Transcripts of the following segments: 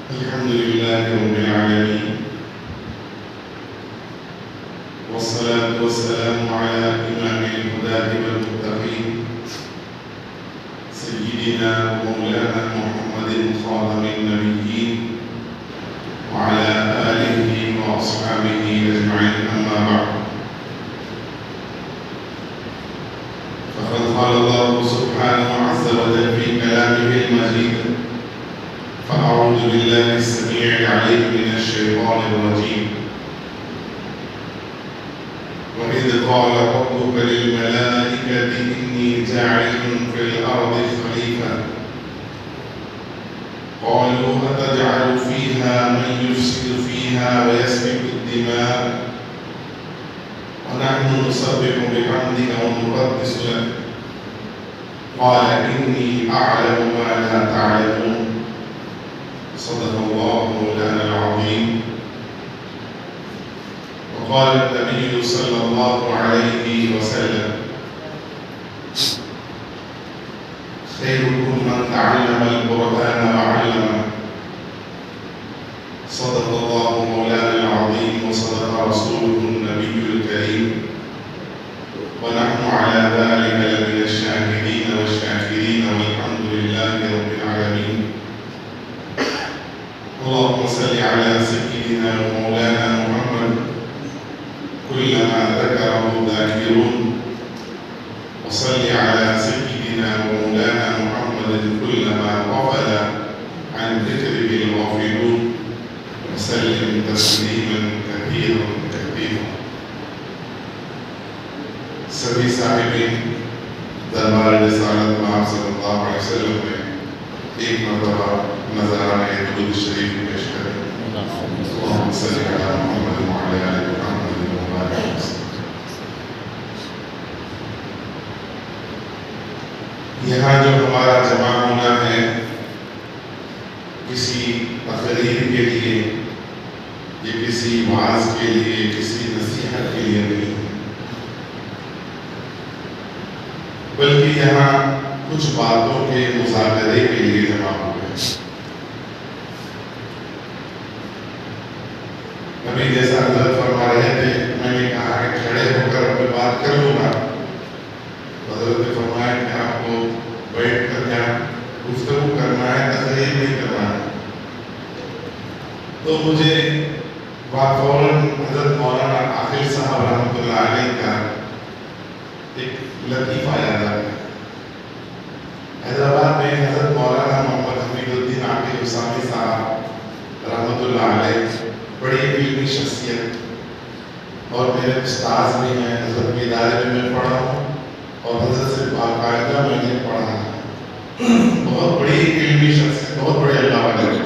الحمد لله رب العالمين، والصلاة والسلام على إمام الهداة والمتقين سيدنا ومولانا محمد خاتم النبيين وعلى آله وأصحابه أجمعين، أما بعد. فقد قال الله سبحانه عز وجل في كلامه المجيد: فأعوذ بالله السميع العليم من الشيطان الرجيم. وإذ قال ربك للملائكة إني جاعل في الأرض خليفة قالوا أتجعل فيها من يفسد فيها ويسفك الدماء ونحن نسبح بحمدك ونقدس لك قال إني أعلم ما لا تعلمون. صدق الله مولانا العظيم. وقال النبي صلى الله عليه وسلم: خيركم من تعلم القرآن وعلمه. صدق الله مولانا العظيم وصدق رسوله النبي الكريم، ونحن على ذلك لمن الشاهدين والشاكرين، والحمد لله رب العالمين. اللهم صل على سيدنا ومولانا محمد كلما ذكره ذاكرون، وصل على سيدنا ومولانا محمد كلما غفل عن ذكره الغافلون، وسلم تسليما كثيرا كثيرا. سبھی صاحبین دربار رسالت مآب صلی اللہ علیہ وسلم میں ایک مرتبہ نظرانہ درود شریف پیش کریں. اللہم صلی علی محمد وعلی آل محمد وبارک وسلم. یہاں جو ہمارا جمع ہونا ہے کسی تقریر کے لیے یا کسی وعظ کے لیے، کسی نصیحت کے لیے نہیں، بلکہ یہاں کچھ باتوں کے مذاکرے کے لیے جمع ہوئے. ابھی جیسا حضرت فرما رہے تھے، میں نے کہا کہ کھڑے ہو کر اپنی بات کر لوں گا. حضرت نے فرمایا کہ آپ کو بیٹھ کر یہاں گفتگو کرنا ہے، تقریر نہیں کرنا ہے. تو مجھے فوراً حضرت مولانا عاقل صاحب رحمۃ اللہ علیہ کا ایک لطیفہ یاد آ گیا. حیدرآباد میں حضرت مولانا محمد حمید الدین عاقل حسامی صاحب رحمۃ اللہ علیہ بڑی علمی شخصیت اور میرے استاذ بھی ہیں. حضرت کے ادارے میں پڑھا ہوں اور حضرت سے باقاعدہ میں نے پڑھا ہے. بہت بڑی علمی شخصیت، بہت بڑے اللہ والے.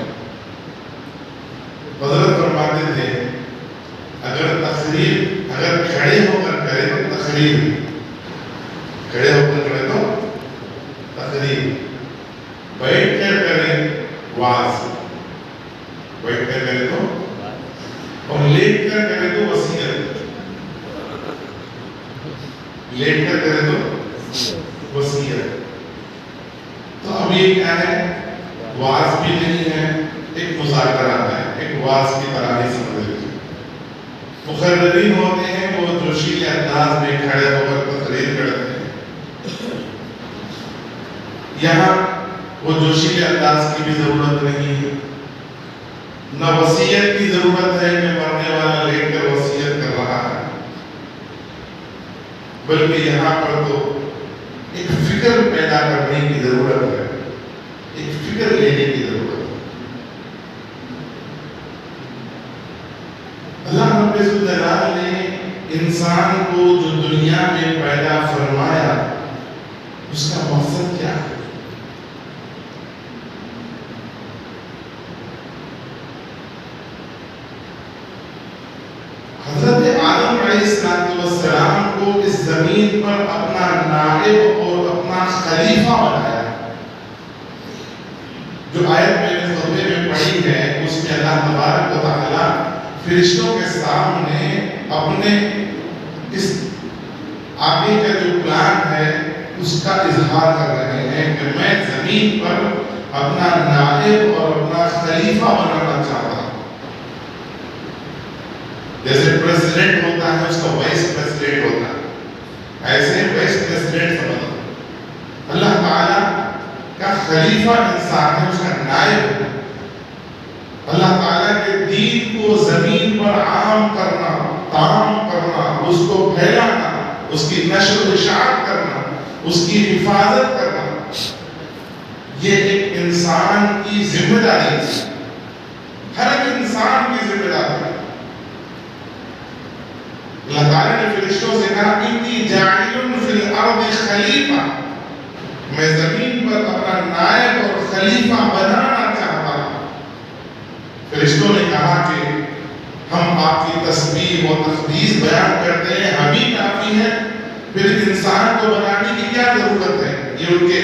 حضرت فرماتے تھے اگر کھڑے ہو کر کرے تو تقریر، کھڑے ہو کر کرے تو تقریر، بیٹھ کر کرے وعظ، بیٹھ کر کرے تو، اور لیٹ کر کرے تو وصیت، لیٹ کر کرے تو وصیت. تو اب یہ کیا ہے؟ وعظ بھی نہیں ہے، ایک مذاکرہ ہے، ایک وعظ کی طرح نہیں سمجھ لیجیے. مقررین ہوتے ہیں وہ جوشیلے انداز میں کھڑے ہو کر تقریر کرتے ہیں. یہاں وہ جوشیلے انداز کی بھی ضرورت نہیں ہے، نہ وصیت کی ضرورت ہے کہ مرنے والا لیٹ کر وصیت کر رہا ہے، بلکہ یہاں پر تو ایک فکر پیدا کرنے کی ضرورت ہے، ایک فکر لینے کی ضرورت ہے. اللہ رب الجلال نے انسان کو جو دنیا میں پیدا فرمایا اس کا مقصد کیا ہے؟ حضرت آدم علیہ السلام کو اس زمین پر اپنا نائب اور اپنا خلیفہ بنایا. جو آیت میں نے خطبے میں پڑھی ہے اس میں اللہ تبارک و تعالی فرشتوں کے سامنے اپنے اس آگے کا جو پلان ہے اس کا اظہار کر رہے ہیں کہ میں زمین پر اپنا نائب اور اپنا خلیفہ خلیفہ بنانا چاہتا ہوں. جیسے پریزیڈنٹ ہوتا ہے اس کا وائس پریزیڈنٹ ہوتا ہے، ایسے وائس پریزیڈنٹ سمجھو. اللہ تعالیٰ کا خلیفہ انسان ہے، اس کا نائب ہے. اللہ تعالیٰ کے دین کو زمین پر عام کرنا، تعام کرنا، اس کو پھیلانا، اس کی نشر و اشاعت کرنا، اس کی حفاظت کرنا، یہ ایک انسان کی ذمہ داری ہے. ہر ایک انسان کی ذمہ داری ہے. اللہ تعالیٰ نے فرشتوں سے کہا انی جاعل فی الارض خلیفہ، میں زمین پر اپنا نائب اور خلیفہ بنانا چاہتا ہوں. فرشتوں نے کہا کہ ہم آپ کی تسبیح و تقدیس بیان کرتے ہیں، ہم ہی کافی ہے، پھر انسان کو بنانے کی کیا ضرورت ہے؟ یہ ان کے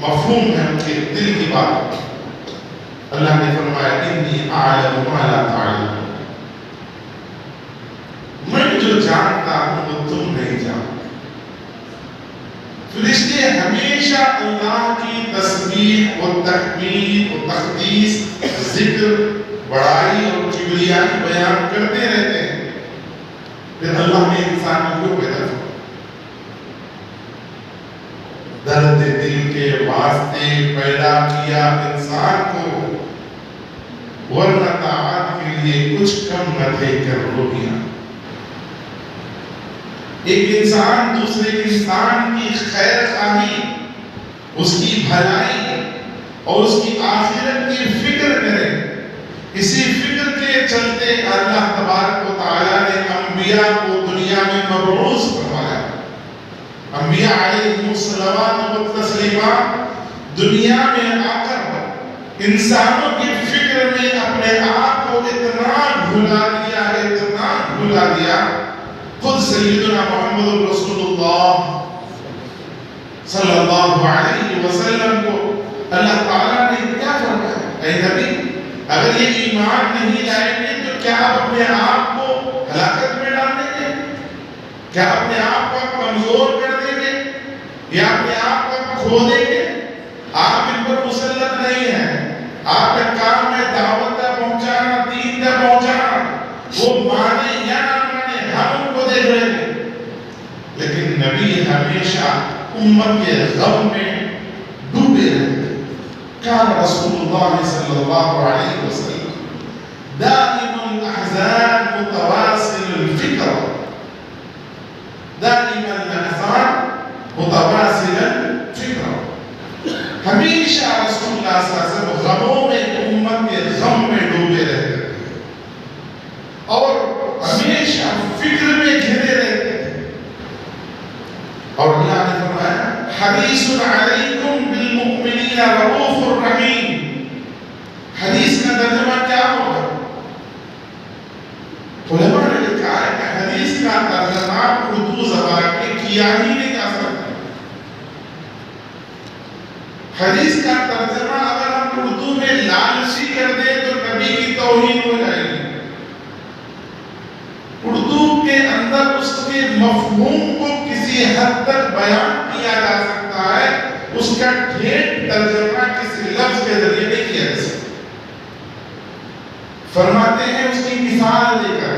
مفہوم ہے، ان کے دل کی بات. اللہ نے فرمایا انی اعلم ما لا تعلمون، میں جو جانتا ہوں وہ تم نہیں جانتے. فرشتے ہمیشہ اللہ کی تسبیح و تحمید و تقدیس، ذکر، بڑائی اور کبریائی بیان کرتے رہتے ہیں. پھر اللہ نے انسان کو پیدا کیا، درد دل کے واسطے پیدا کیا انسان کو، ورنہ طاعت کے لیے کچھ کم نہ تھے کر رویاں. ایک انسان دوسرے انسان کی خیر خواہی، اس کی بھلائی اور اس کی آخرت کی فکر کرے. اسی فکر کے چلتے اللہ تبارک و تعالیٰ نے انبیاء کو دنیا میں مبعوث فرمایا. انبیاء علیہ الصلوات و تسلیمات دنیا میں آ کر انسانوں کی فکر میں اپنے آپ کو اتنا بھلا دیا، اتنا بھلا دیا. خود سیدنا محمد رسول اللہ صلی اللہ علیہ وسلم کو اللہ تعالیٰ نے کیا فرمایا؟ اے نبی، اگر یہ ایمان نہیں لائیں گے تو کیا آپ اپنے آپ کو ہلاکت میں ڈال دیں گے؟ کیا اپنے آپ کو کمزور کر دیں گے یا اپنے آپ کو کھو دیں گے؟ آپ ان پر مسلط نہیں ہیں. آپ کا کام ہے دعوت پہنچانا، دین تک پہنچانا. وہ مانے یا نہ مانے ہم ان کو دیکھ رہے تھے، لیکن نبی ہمیشہ امت کے غم میں ڈوبے رہتے. كان رسول الله صلى الله عليه وسلم دائم الأحزان متواصل الفكر، دائم الأحزان متواصل الفكر. ہمیشہ رسول اللہ صلی اللہ علیہ وسلم غموں میں، امت کے غم میں ڈوبے رہتے تھے اور ہمیشہ فکر میں گھرے رہتے تھے. اور اللہ نے فرمایا حریص علیکم بالمؤمنین رؤوف الرحیم. حدیث کا ترجمہ کیا ہوگا؟ علماء نے لکھا ہے کہ حدیث کا ترجمہ اردو زبان میں کیا ہی نہیں جا سکتا. حدیث کا ترجمہ اگر ہم اردو میں لالچی کر دیں تو نبی کی توہین ہو جائے گی. اردو کے اندر اس کے مفہوم کو کسی حد تک بیان کیا جا سکتا ہے، اس کا ٹھیک ترجمہ کسی لفظ کے ذریعے نہیں کیا جا سکتا. فرماتے ہیں اس کی مثال دے کر،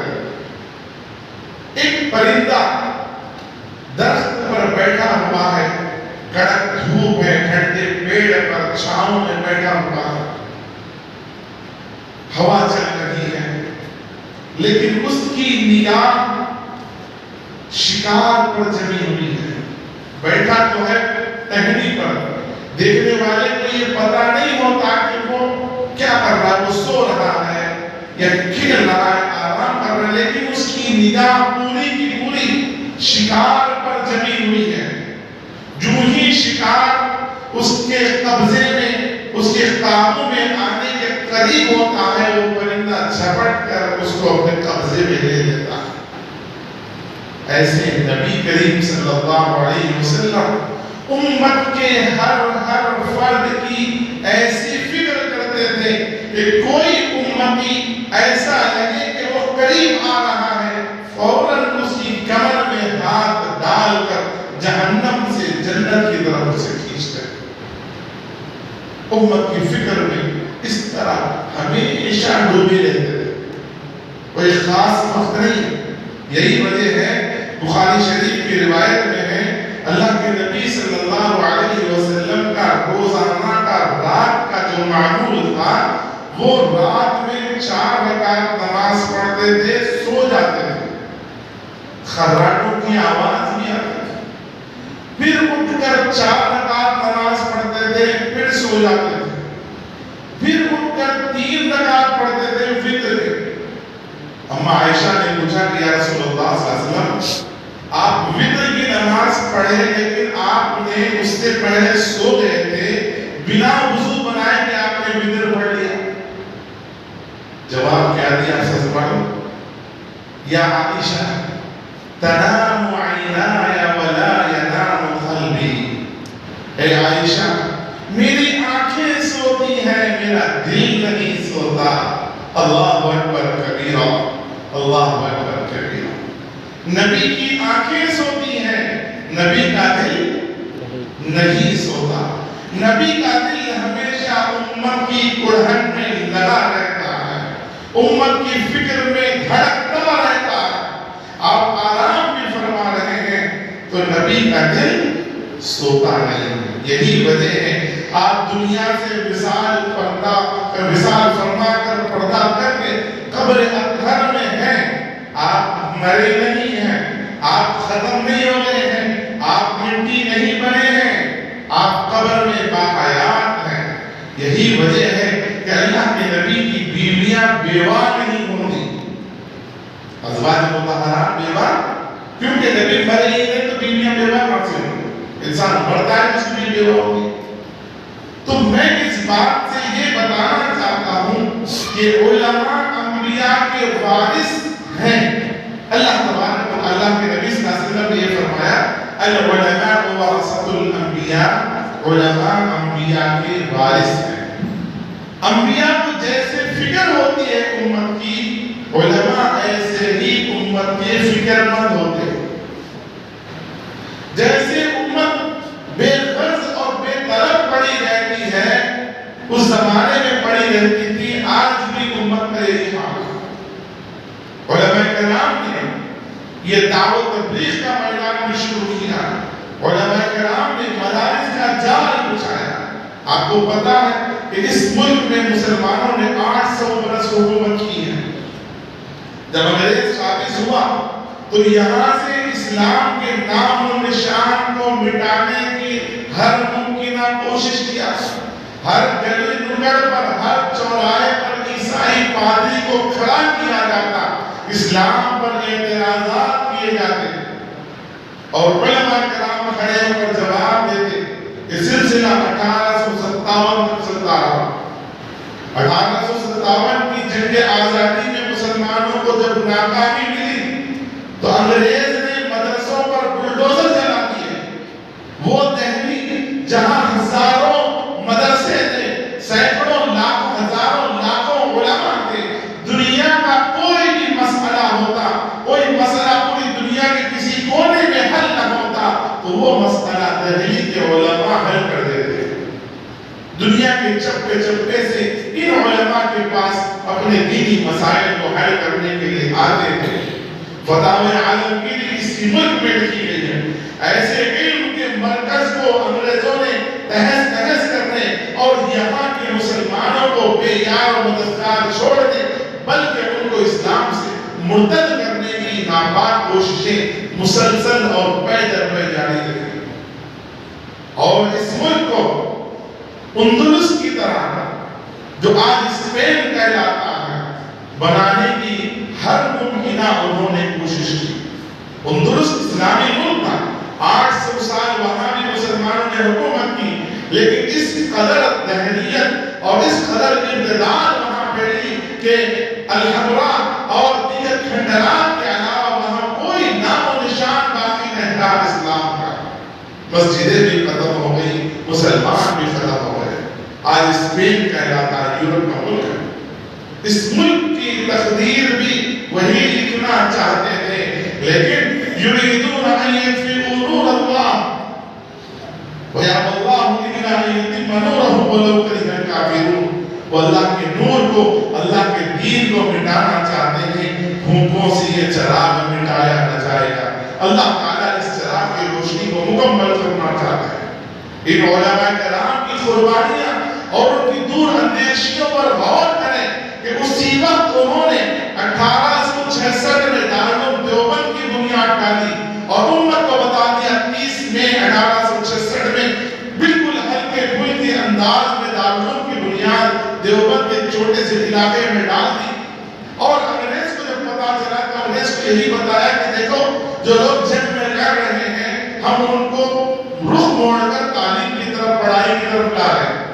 ایک پرندہ درخت پر بیٹھا ہوا ہے، کڑک دھوپ ہے، ٹھنڈے پیڑ پر چھاؤں میں بیٹھا ہوا ہے، ہوا چل رہی ہے، لیکن اس کی نگاہ شکار پر جمی ہوئی ہے. بیٹھا تو ہے ٹہنی پر، دیکھنے والے کو یہ پتا نہیں ہوتا کہ وہ کیا کر رہا ہے، وہ سو رہا ہے یا کھیل رہا ہے، آرام کر رہا ہے، لیکن اس کی نگاہ پوری کی پوری شکار پر جمی ہوئی ہے. جو ہی شکار اس کے قبضے میں، اس کے قابو میں آنے کے قریب ہوتا ہے، وہ پرندہ جھپٹ کر اس کو اپنے قبضے میں لے لیتا ہے. ایسے نبی کریم صلی اللہ علیہ وسلم امت کے ہر فرد کی ایسی فکر کرتے تھے کہ کوئی امتی ایسا لگے کہ وہ قریب آ رہا ہے، فوراً اس کی کمر میں ہاتھ ڈال کر جہنم سے جنت کی طرف اسے کھینچتے. امت کی فکر میں اس طرح ہمیشہ ہمیشہ ڈوبے رہتے تھے، کوئی خاص وقت نہیں. یہی وجہ ہے بخاری شریف کی روایت میں ہے اللہ کے نبی صلی اللہ علیہ وسلم کا روزانہ کا رات کا جو معمول تھا وہ رات میں 4 رکعت نماز پڑھتے تھے، سو جاتے تھے، خراٹوں کی آواز بھی آتی تھی، پھر اٹھ کر 4 رکعت نماز پڑھتے تھے، پھر سو جاتے تھے، پھر اٹھ کر 3 رکعت پڑھتے تھے وتر کے. اما عائشہ نے پوچھا کہ یا رسول اللہ صلی اللہ علیہ وسلم آپ وتر کی نماز پڑھے لیکن آپ نے اس سے پہلے سو گئے تھے، بنا وضو بنائے کہ آپ نے وتر پڑھ لیا. جواب کیا دیا؟ سچ پڑھو، یا عائشہ تنام عینایا ولا ینام قلبی. اے عائشہ میری آنکھیں سوتی ہیں، میرا دل نہیں سوتا. اللہ اکبر کبیرہ، اللہ اکبر کبیرہ. نبی کی آنکھیں سوتی ہیں، نبی کا دل نہیں سوتا. نبی کا دل ہمیشہ امت کی کڑھن میں لگا رہتا ہے، امت کی فکر میں دھڑکتا رہتا ہے. آپ آرام بھی فرما رہے ہیں تو نبی کا دل سوتا نہیں. یہی وجہ ہے آپ دنیا سے وصال فرما کر پردہ کر کے قبر اطہر میں ہیں. آپ مرے نہیں ہیں، آپ ختم نہیں ہو گئے ہیں، آپ مٹی نہیں بنے ہیں، آپ قبر میں باحیات ہیں. یہی وجہ ہے کہ اللہ کے نبی کی بیویاں بیوہ نہیں ہوتی، ازواج مطہرات بیوہ، کیونکہ نبی مرے ہی نہیں تو بیویاں بیوہ کہاں سے ہوں؟ انسان مرتا ہے اس کی بیوہ ہوگی. تو میں اس بات سے یہ بتانا چاہتا ہوں کہ علماء انبیاء کے وارث ہیں. اللہ تبارک و تعالیٰ کے نبی صلی اللہ علیہ وسلم نے یہ فرمایا العلماء ورثۃ الانبیاء، علماء انبیاء کے وارث ہیں. انبیاء کو جیسے فکر ہوتی ہے امت کی، علماء ایسے ہی امت کے فکر مند ہوتے ہیں. جیسے امت بے غرض اور بے طلب پڑی رہتی ہے، اس زمانے میں پڑی رہتی تھی، آج بھی امت کا یہی حال ہے. علماء کرام نے یہ دعوت تبلیغ کا میدان بھی شروع کیا، علماء کرام نے مدارس کا جال بچھایا. آپ کو پتا ہے کہ اس ملک میں مسلمانوں نے 800 برس حکومت کی ہے. جب انگریز قابض ہوا تو یہاں سے اسلام کے نام و نشان کو مٹانے کی ہر ممکنہ کوشش کیا. ہر گلی نکڑ پر، ہر چوراہے پر عیسائی پادری کو کھڑا کیا جاتا، اسلام پر اعتراضات کیے جاتے، اور علماء کرام کھڑے ہو کر جواب دیتے. یہ سلسلہ 1857 تک چلتا رہا. 1857 کی جنگ آزادی میں مسلمانوں کو جب ناکامی ملی تو انگریز نے مدرسوں پر بلڈوزر چلا دیے. وہ دہلی جہاں ہزاروں مدرسے تھے، سینکڑوں لاکھوں ہزاروں لاکھوں علماء تھے، دنیا کا کوئی بھی مسئلہ ہوتا، کوئی مسئلہ پوری دنیا کے کسی کونے میں حل نہ ہوتا تو وہ مسئلہ دہلی کے علماء حل کر دیتے. دنیا کے چپے چپے سے ان علماء کے پاس اپنے دینی مسائل کو حل کرنے کے لیے آتے تھے. فتاوی عالمگیر اس ملک میں لکھی گئی ہے. ایسے علم کے مرکز کو انگریزوں نے تہس نہس کرنے اور یہاں کے مسلمانوں کو بے یار و مددگار چھوڑنے بلکہ ان کو اسلام سے مرتد کرنے کی ناپاک کوششیں مسلسل اور پے در پے جاری رہی. اور اس ملک کو اندلس کی طرح جو آج اسپین کہلاتا ہے بنانے کی ہر ممکنہ انہوں نے کوشش کی. اندلس اسلامی ملک تھا، 800 سال وہاں بھی مسلمانوں نے حکومت کی، لیکن اس قدر دہریت اور اس قدر امتداد وہاں پھیلی کہ الحمرا اور دیگر کھنڈرات کے علاوہ وہاں کوئی نام و نشان باقی نہیں رہا اسلام کا. مسجدیں بھی ختم ہو گئی، مسلمان بھی ختم ہو گئے. آج اسپین کہلاتا ہے، یورپ کا ملک ہے. اس ملک کی تقدیر بھی وہی لکھنا چاہتے تھے، لیکن یریدون ان یطفئوا نور اللہ ویأبی اللہ الا ان یتم نورہ ولو کرہ الکافرون. وہ اللہ کے نور کو، اللہ کے بتانا چاہتے ہیں بھوکوں سے یہ چراغ مٹایا نہ جائے گا. اللہ تعالیٰ اس چراغ کی روشنی کو مکمل کرنا چاہتا ہے. ان علماء کرام کی قربانیاں اور ان کی دور اندیشیوں پر غور کریں کہ اسی وقت انہوں نے 1866 میں دارالعلوم دیوبند کی بنیاد ڈالی اور امت کو بتا دیا 30 مئی 1866 میں بالکل ہلکے پھلکے انداز میں دارالعلوم کی بنیاد دیوبند کے چھوٹے سے علاقے میں ڈال دی. اور انگریز کو جب پتا چلا تو انگریز کو یہی بتایا کہ دیکھو جو لوگ جنگ میں لڑ رہے ہیں ہم ان کو رخ موڑ کر تعلیم کی طرف پڑھائی کی طرف لا رہے ہیں.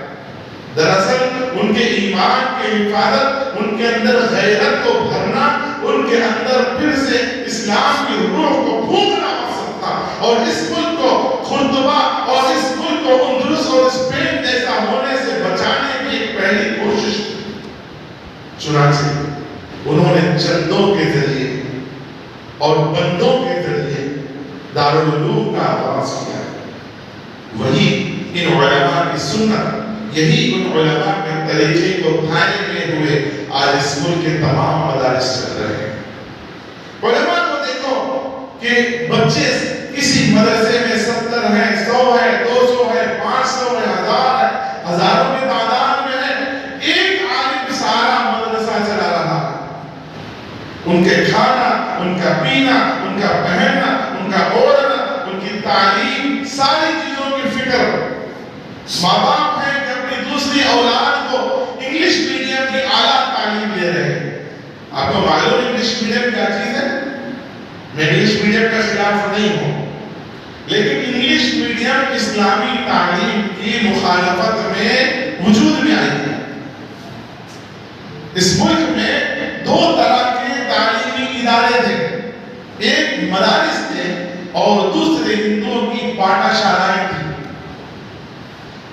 دراصل ان کے ایمان کی حفاظت, ان کے اندر غیرت کو بھرنا, ان کے اندر پھر سے اسلام کی روح کو پھونکنا مقصد تھا. اور اس ملک کو خرطبہ اور اس ملک کو اندلس اور اسپین جیسا ہونے سے بچانے کی ایک پہلی کوشش تھی. چنانچہ انہوں نے چندوں کے ذریعے اور بندوں کے ذریعے دارالعلوم کا آغاز کیا. وہی ان علماء کی سنت, یہی ان علماء کے طریقے کو تھانے میں ہوئے آج اس ملک کے تمام مدارس چل رہے ہیں. علماء کو دیکھو کہ بچے کسی مدرسے میں 70 ہیں, 100 ہیں, 200 ہیں, 500 ہیں, 1000 ہیں, ہزاروں کی تعداد میں ہیں. ایک عالم سارا مدرسہ چلا رہا ہے. ان کے کھانا, ان کا پینا, ان کا پہننا, ان کا اوڑھنا, ان کی تعلیم, ساری چیزوں کی فکر. ماں باپ ہیں کہ اپنی دوسری اولاد کو انگلش میڈیم کی اعلیٰ تعلیم دے رہے ہیں. آپ کو معلوم انگلش میڈیم کیا چیز ہے؟ میں انگلش میڈیم کا خلاف نہیں ہوں, لیکن انگلش میڈیم اسلامی تعلیم کی مخالفت میں وجود میں آئی ہے. اس ملک میں 2 طرح کے تعلیمی ادارے تھے, ایک مدارس تھے اور دوسرے ہندوؤں کی پاٹھا شالائیں تھیں.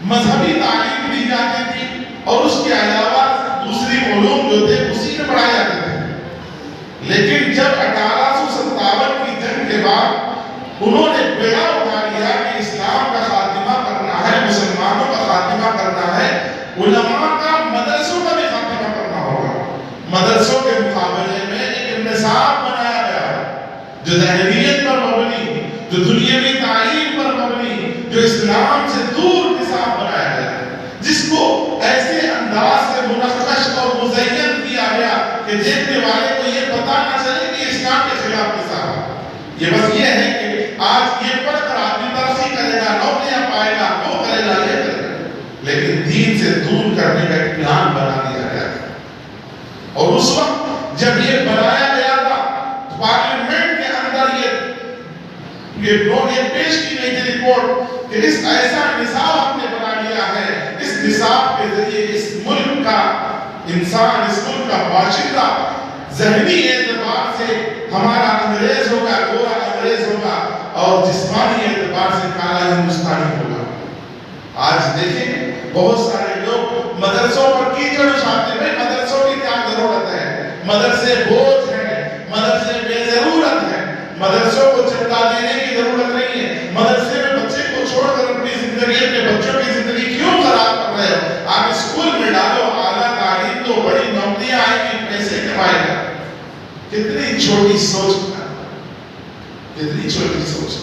مذہبی تعلیم دی جاتی تھی اور اس کے علاوہ دوسری علوم جو تھے اسی میں پڑھائے جاتے تھے. لیکن جب 1857 کی جنگ کے بعد انہوں نے بیڑا اٹھا لیا کہ اسلام کا خاتمہ کرنا ہے, مسلمانوں کا خاتمہ کرنا ہے, علماء کا مدرسوں کا بھی خاتمہ کرنا ہوگا. مدرسوں کے مقابلے میں ایک نصاب بنایا گیا جو دہریت پر مبنی, جو دنیاوی تعلیم پر مبنی, جو اسلام سے دور نصاب بنایا گیا, جس کو ایسے انداز سے منقش اور مزین کیا گیا کہ دیکھنے والے کو یہ پتہ نہ چلے کہ اسلام کے خلاف نصاب ہے. یہ بس یہ ہے کہ آج یہ پڑھ کر آدمی ترقی کرے گا, نوکریاں پائے گا, وہ کرے گا, یہ کرے گا, لیکن دین سے دور کرنے کا ایک پلان بنا دیا گیا تھا. اور اس وقت جب یہ بنایا گیا تھا پارلیمنٹ کے اندر یہ پیش کی گئی تھی رپورٹ کہ اس ایسا نصاب ہم نے بنا لیا ہے, اس نصاب کے ذریعے اس ملک کا انسان, اس ملک کا باشندہ ذہنی اعتبار سے ہمارا انگریز ہوگا, گورا انگریز ہوگا, اور جسمانی اعتبار سے کالا ہندوستانی ہوگا. آج دیکھیں بہت سارے لوگ مدرسوں پر کیچڑ اچھاتے ہیں. مدرسوں کی کیا ضرورت ہے؟ مدرسے بوجھ ہیں, مدرسے بے ضرورت ہیں, مدرسوں کو چندہ دینے کی ضرورت نہیں ہے. مدرسے میں بچے کو چھوڑ کر اپنی زندگی, اپنے بچوں کی زندگی کیوں خراب کر رہے ہو؟ آپ اسکول میں ڈالو, اعلیٰ تعلیم تو, بڑی نوکریاں آئیں گی, پیسے کمائے گا. کتنی چھوٹی سوچ, کتنی چھوٹی سوچ.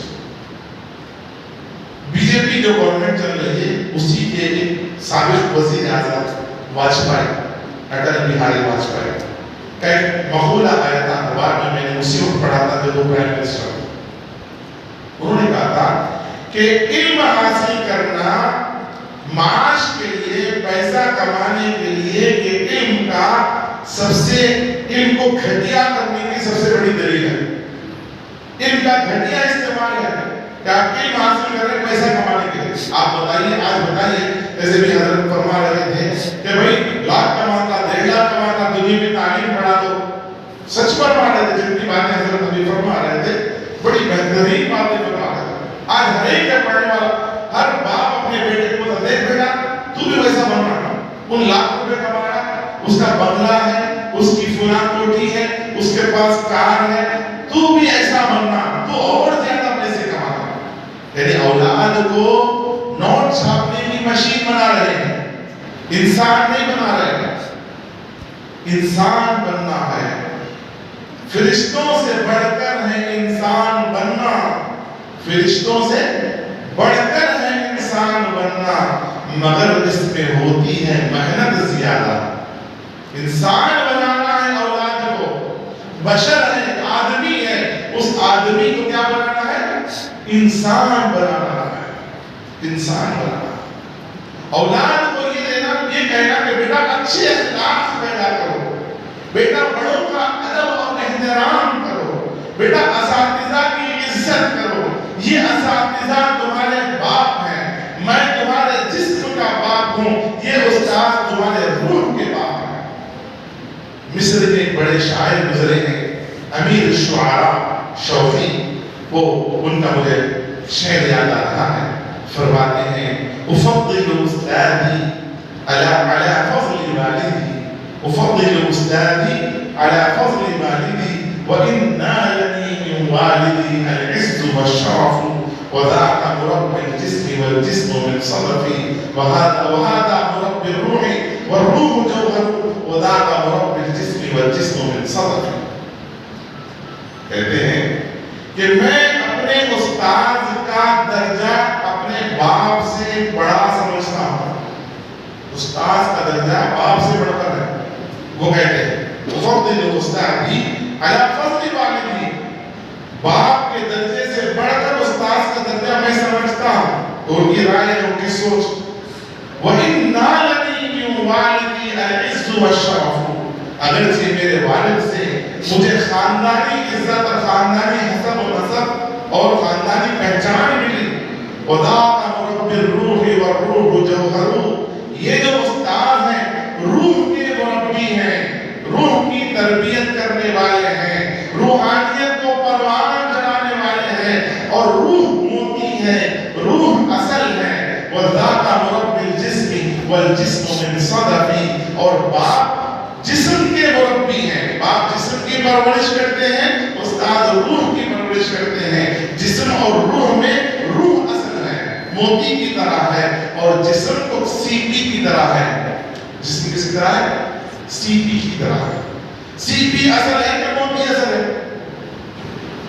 بی جے پی جو گورنمنٹ چل رہی ہے اسی کے ایک سابق وزیر اعظم واجپئی, اٹل بہاری واجپئی کا ایک مقولہ آیا تھا اخبار میں نے اسی وقت پڑھا تھا جب وہ پرائم منسٹر تھے. انہوں نے کہا تھا کہ علم حاصل کرنا معاش کے لیے, پیسہ کمانے کے لیے, کہ علم کا سب سے, علم کو گھٹیا کرنے کی سب سے بڑی دلیل ہے. علم کا گھٹیا استعمال ہے کہ آپ علم حاصل کر رہے ہیں پیسہ کمانے کے لیے. آپ بتائیے, آج بتائیے, جیسے بھی حضرت فرما رہے تھے کہ بھائی لاکھ کماتا, 1.5 لاکھ کماتا, دنیا میں تعلیم پڑھا دو. سچ فرما رہے تھے, جتنی باتیں حضرت ابھی فرما رہے تھے بڑی بہترین باتیں فرما رہے تھے. آج ہر ایک کا پڑھنے والا, ہر باپ اپنے بیٹے کو دیکھ بیٹا تو بھی ویسا بننا, ان لاکھ روپے کما رہا, اس کا بنگلہ ہے, اس کی فلاں کوٹھی ہے, اس کے پاس کار ہے, تو بھی ایسا بننا, تو اور زیادہ پیسے کمانا. یعنی اولاد کو نوٹ چھاپنے کی مشین بنا رہے ہیں, انسان نہیں بنا رہے ہیں. انسان بننا ہے، فرشتوں سے بڑھ کر ہے انسان بننا، فرشتوں سے بڑھ کر ہے انسان بننا، مگر اس میں ہوتی ہے محنت زیادہ۔ انسان بنانا ہے اولاد کو، بشر ہے، آدمی ہے، اس آدمی کو کیا بنانا ہے؟ انسان بنانا ہے، انسان بنانا۔ اولاد کو یہ دینا، یہ کہنا کہ بیٹا اچھے اخلاق پیدا کرو، بیٹا بڑوں کا ادب اور احترام کرو، بیٹا اساتذہ کی عزت کرو، یہ اساتذہ تمہارے باپ ہیں، میں تمہارے جسم کا باپ ہوں، یہ استاد تمہارے روح کے باپ ہیں۔ مصر کے ایک بڑے شاعر گزرے ہیں، امیر الشعراء شوقی، وہ ان کا مجھے شعر یاد آ رہا ہے، فرماتے ہیں افضل استاذی على فضل والدی، افضل استاذی على فضل والدی، وإن نالني من والدي العز والشرف، وذاك مربي الجسم والجسم من صدفي، وهذا مربي الروح والروح جوهر، وذاك مربي الجسم والجسم من صدفي۔ کہتے ہیں کہ میں اپنے استاد کا درجہ اپنے باپ سے بڑا سمجھتا ہوں، استاد کا درجہ باپ سے بڑھ کر ہے۔ وہ کہتے ہیں افضل استاذی علی فضل والدی، باپ کے درجے سے بڑھ کر استاد کا درجہ میں سمجھتا ہوں۔ تو ان کی رائے ہے، ان کی سوچ، وَإِنَّ نَالَنِي مِن وَالِدِي الْعِزُّ وَالشَّرَفُ، اگرچہ میرے والد سے مجھے خاندانی عزت اور خاندانی حسب و نسب اور خاندانی پہچان ملی، وَذَاكَ مُرَبِّي الرُّوحِ وَالرُّوحُ جَوْهَرُ، یہ جو استاد ہیں روح کے مربی ہیں، روح کی تربیت کرنے والے ہیں، روحانیت کو پروان چڑھانے والے ہیں، اور روح موتی ہے، روح اصل ہے۔ وَذَاكَ مُرَبِّي الْجِسْمِ وَالْجِسْمُ مِنْ صَدَفِ، اور باپ جسم کے مربی ہیں، باپ جسم کی پرورش کرتے ہیں، استاد روح کی پرورش کرتے ہیں۔ جسم اور روح میں روح اصل ہے، موتی کی طرح ہے، اور جسم کو سی پی کی طرح ہے۔ جسم کس کی طرح ہے؟ سی پی کی طرح ہے۔ سی پی اصل ہے کہ موتی اصل ہے؟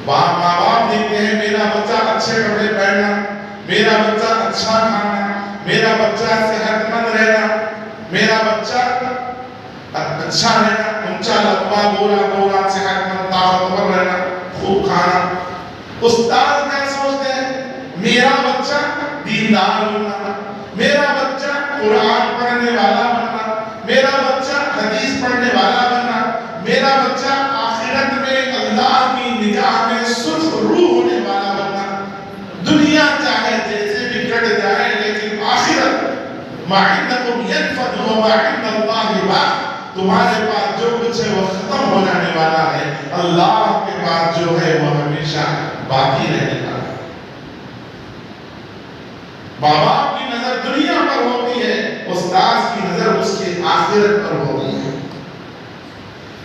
ماں باپ دیکھتے ہیں میرا بچہ اچھے کپڑے پہننا، میرا بچہ اچھا کھانا، میرا بچہ صحت مند رہنا، میرا بچہ اچھا رہنا، اونچا لمبا گورا گورا صحت مند طاقتور رہنا، خوب کھانا۔ استاد کیا سوچتے ہیں؟ میرا بچہ دیندار بننا، میرا بچہ قرآن پڑھنے والا بننا، میرا بچہ حدیث پڑھنے والا بننا، میرا بچہ آخرت میں اللہ کی نگاہ میں سرخ روح ہونے والا بننا۔ دنیا چاہے جیسے بھی کٹ جائے، لیکن آخرت ما عندکم ينفد وما عند اللہ باق، تمہارے پاس جو کچھ ہے وہ ختم ہو جانے والا ہے، اللہ کے پاس جو ہے وہ ہمیشہ باقی رہنے والا ہے۔ ماں باپ کی نظر دنیا پر ہوتی ہے، استاد کی نظر اس کی آخرت پر ہوتی ہے۔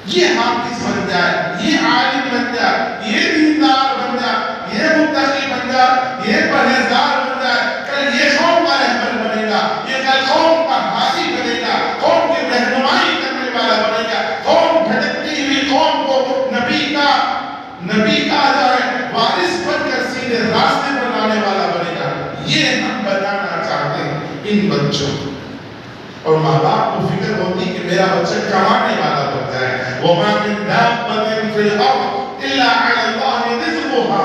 یہ حافظ بن جائے، یہ عالم بن جائے، یہ دیندار بن جائے، یہ متقی بن جائے، یہ پرہیزگار بن جائے، کل یہ قوم کا رہبر بنے گا، یہ کل قوم کا حاجی بنے گا، قوم کی رہنمائی کرنے والا بنے گا، قوم بھٹکتی ہوئی قوم کو نبی کا جو ہے وارث بن کر سیدھے راستے پر لانے والا بنے گا۔ یہ ہم بنانا چاہتے ہیں ان بچوں کو۔ اور ماں باپ کو فکر ہوتی کہ میرا بچہ کمانے والا بن جائے۔ وَمَا مِن دَابَّةٍ فِي الْأَرْضِ إِلَّا عَلَى اللَّهِ رِزْقُهَا،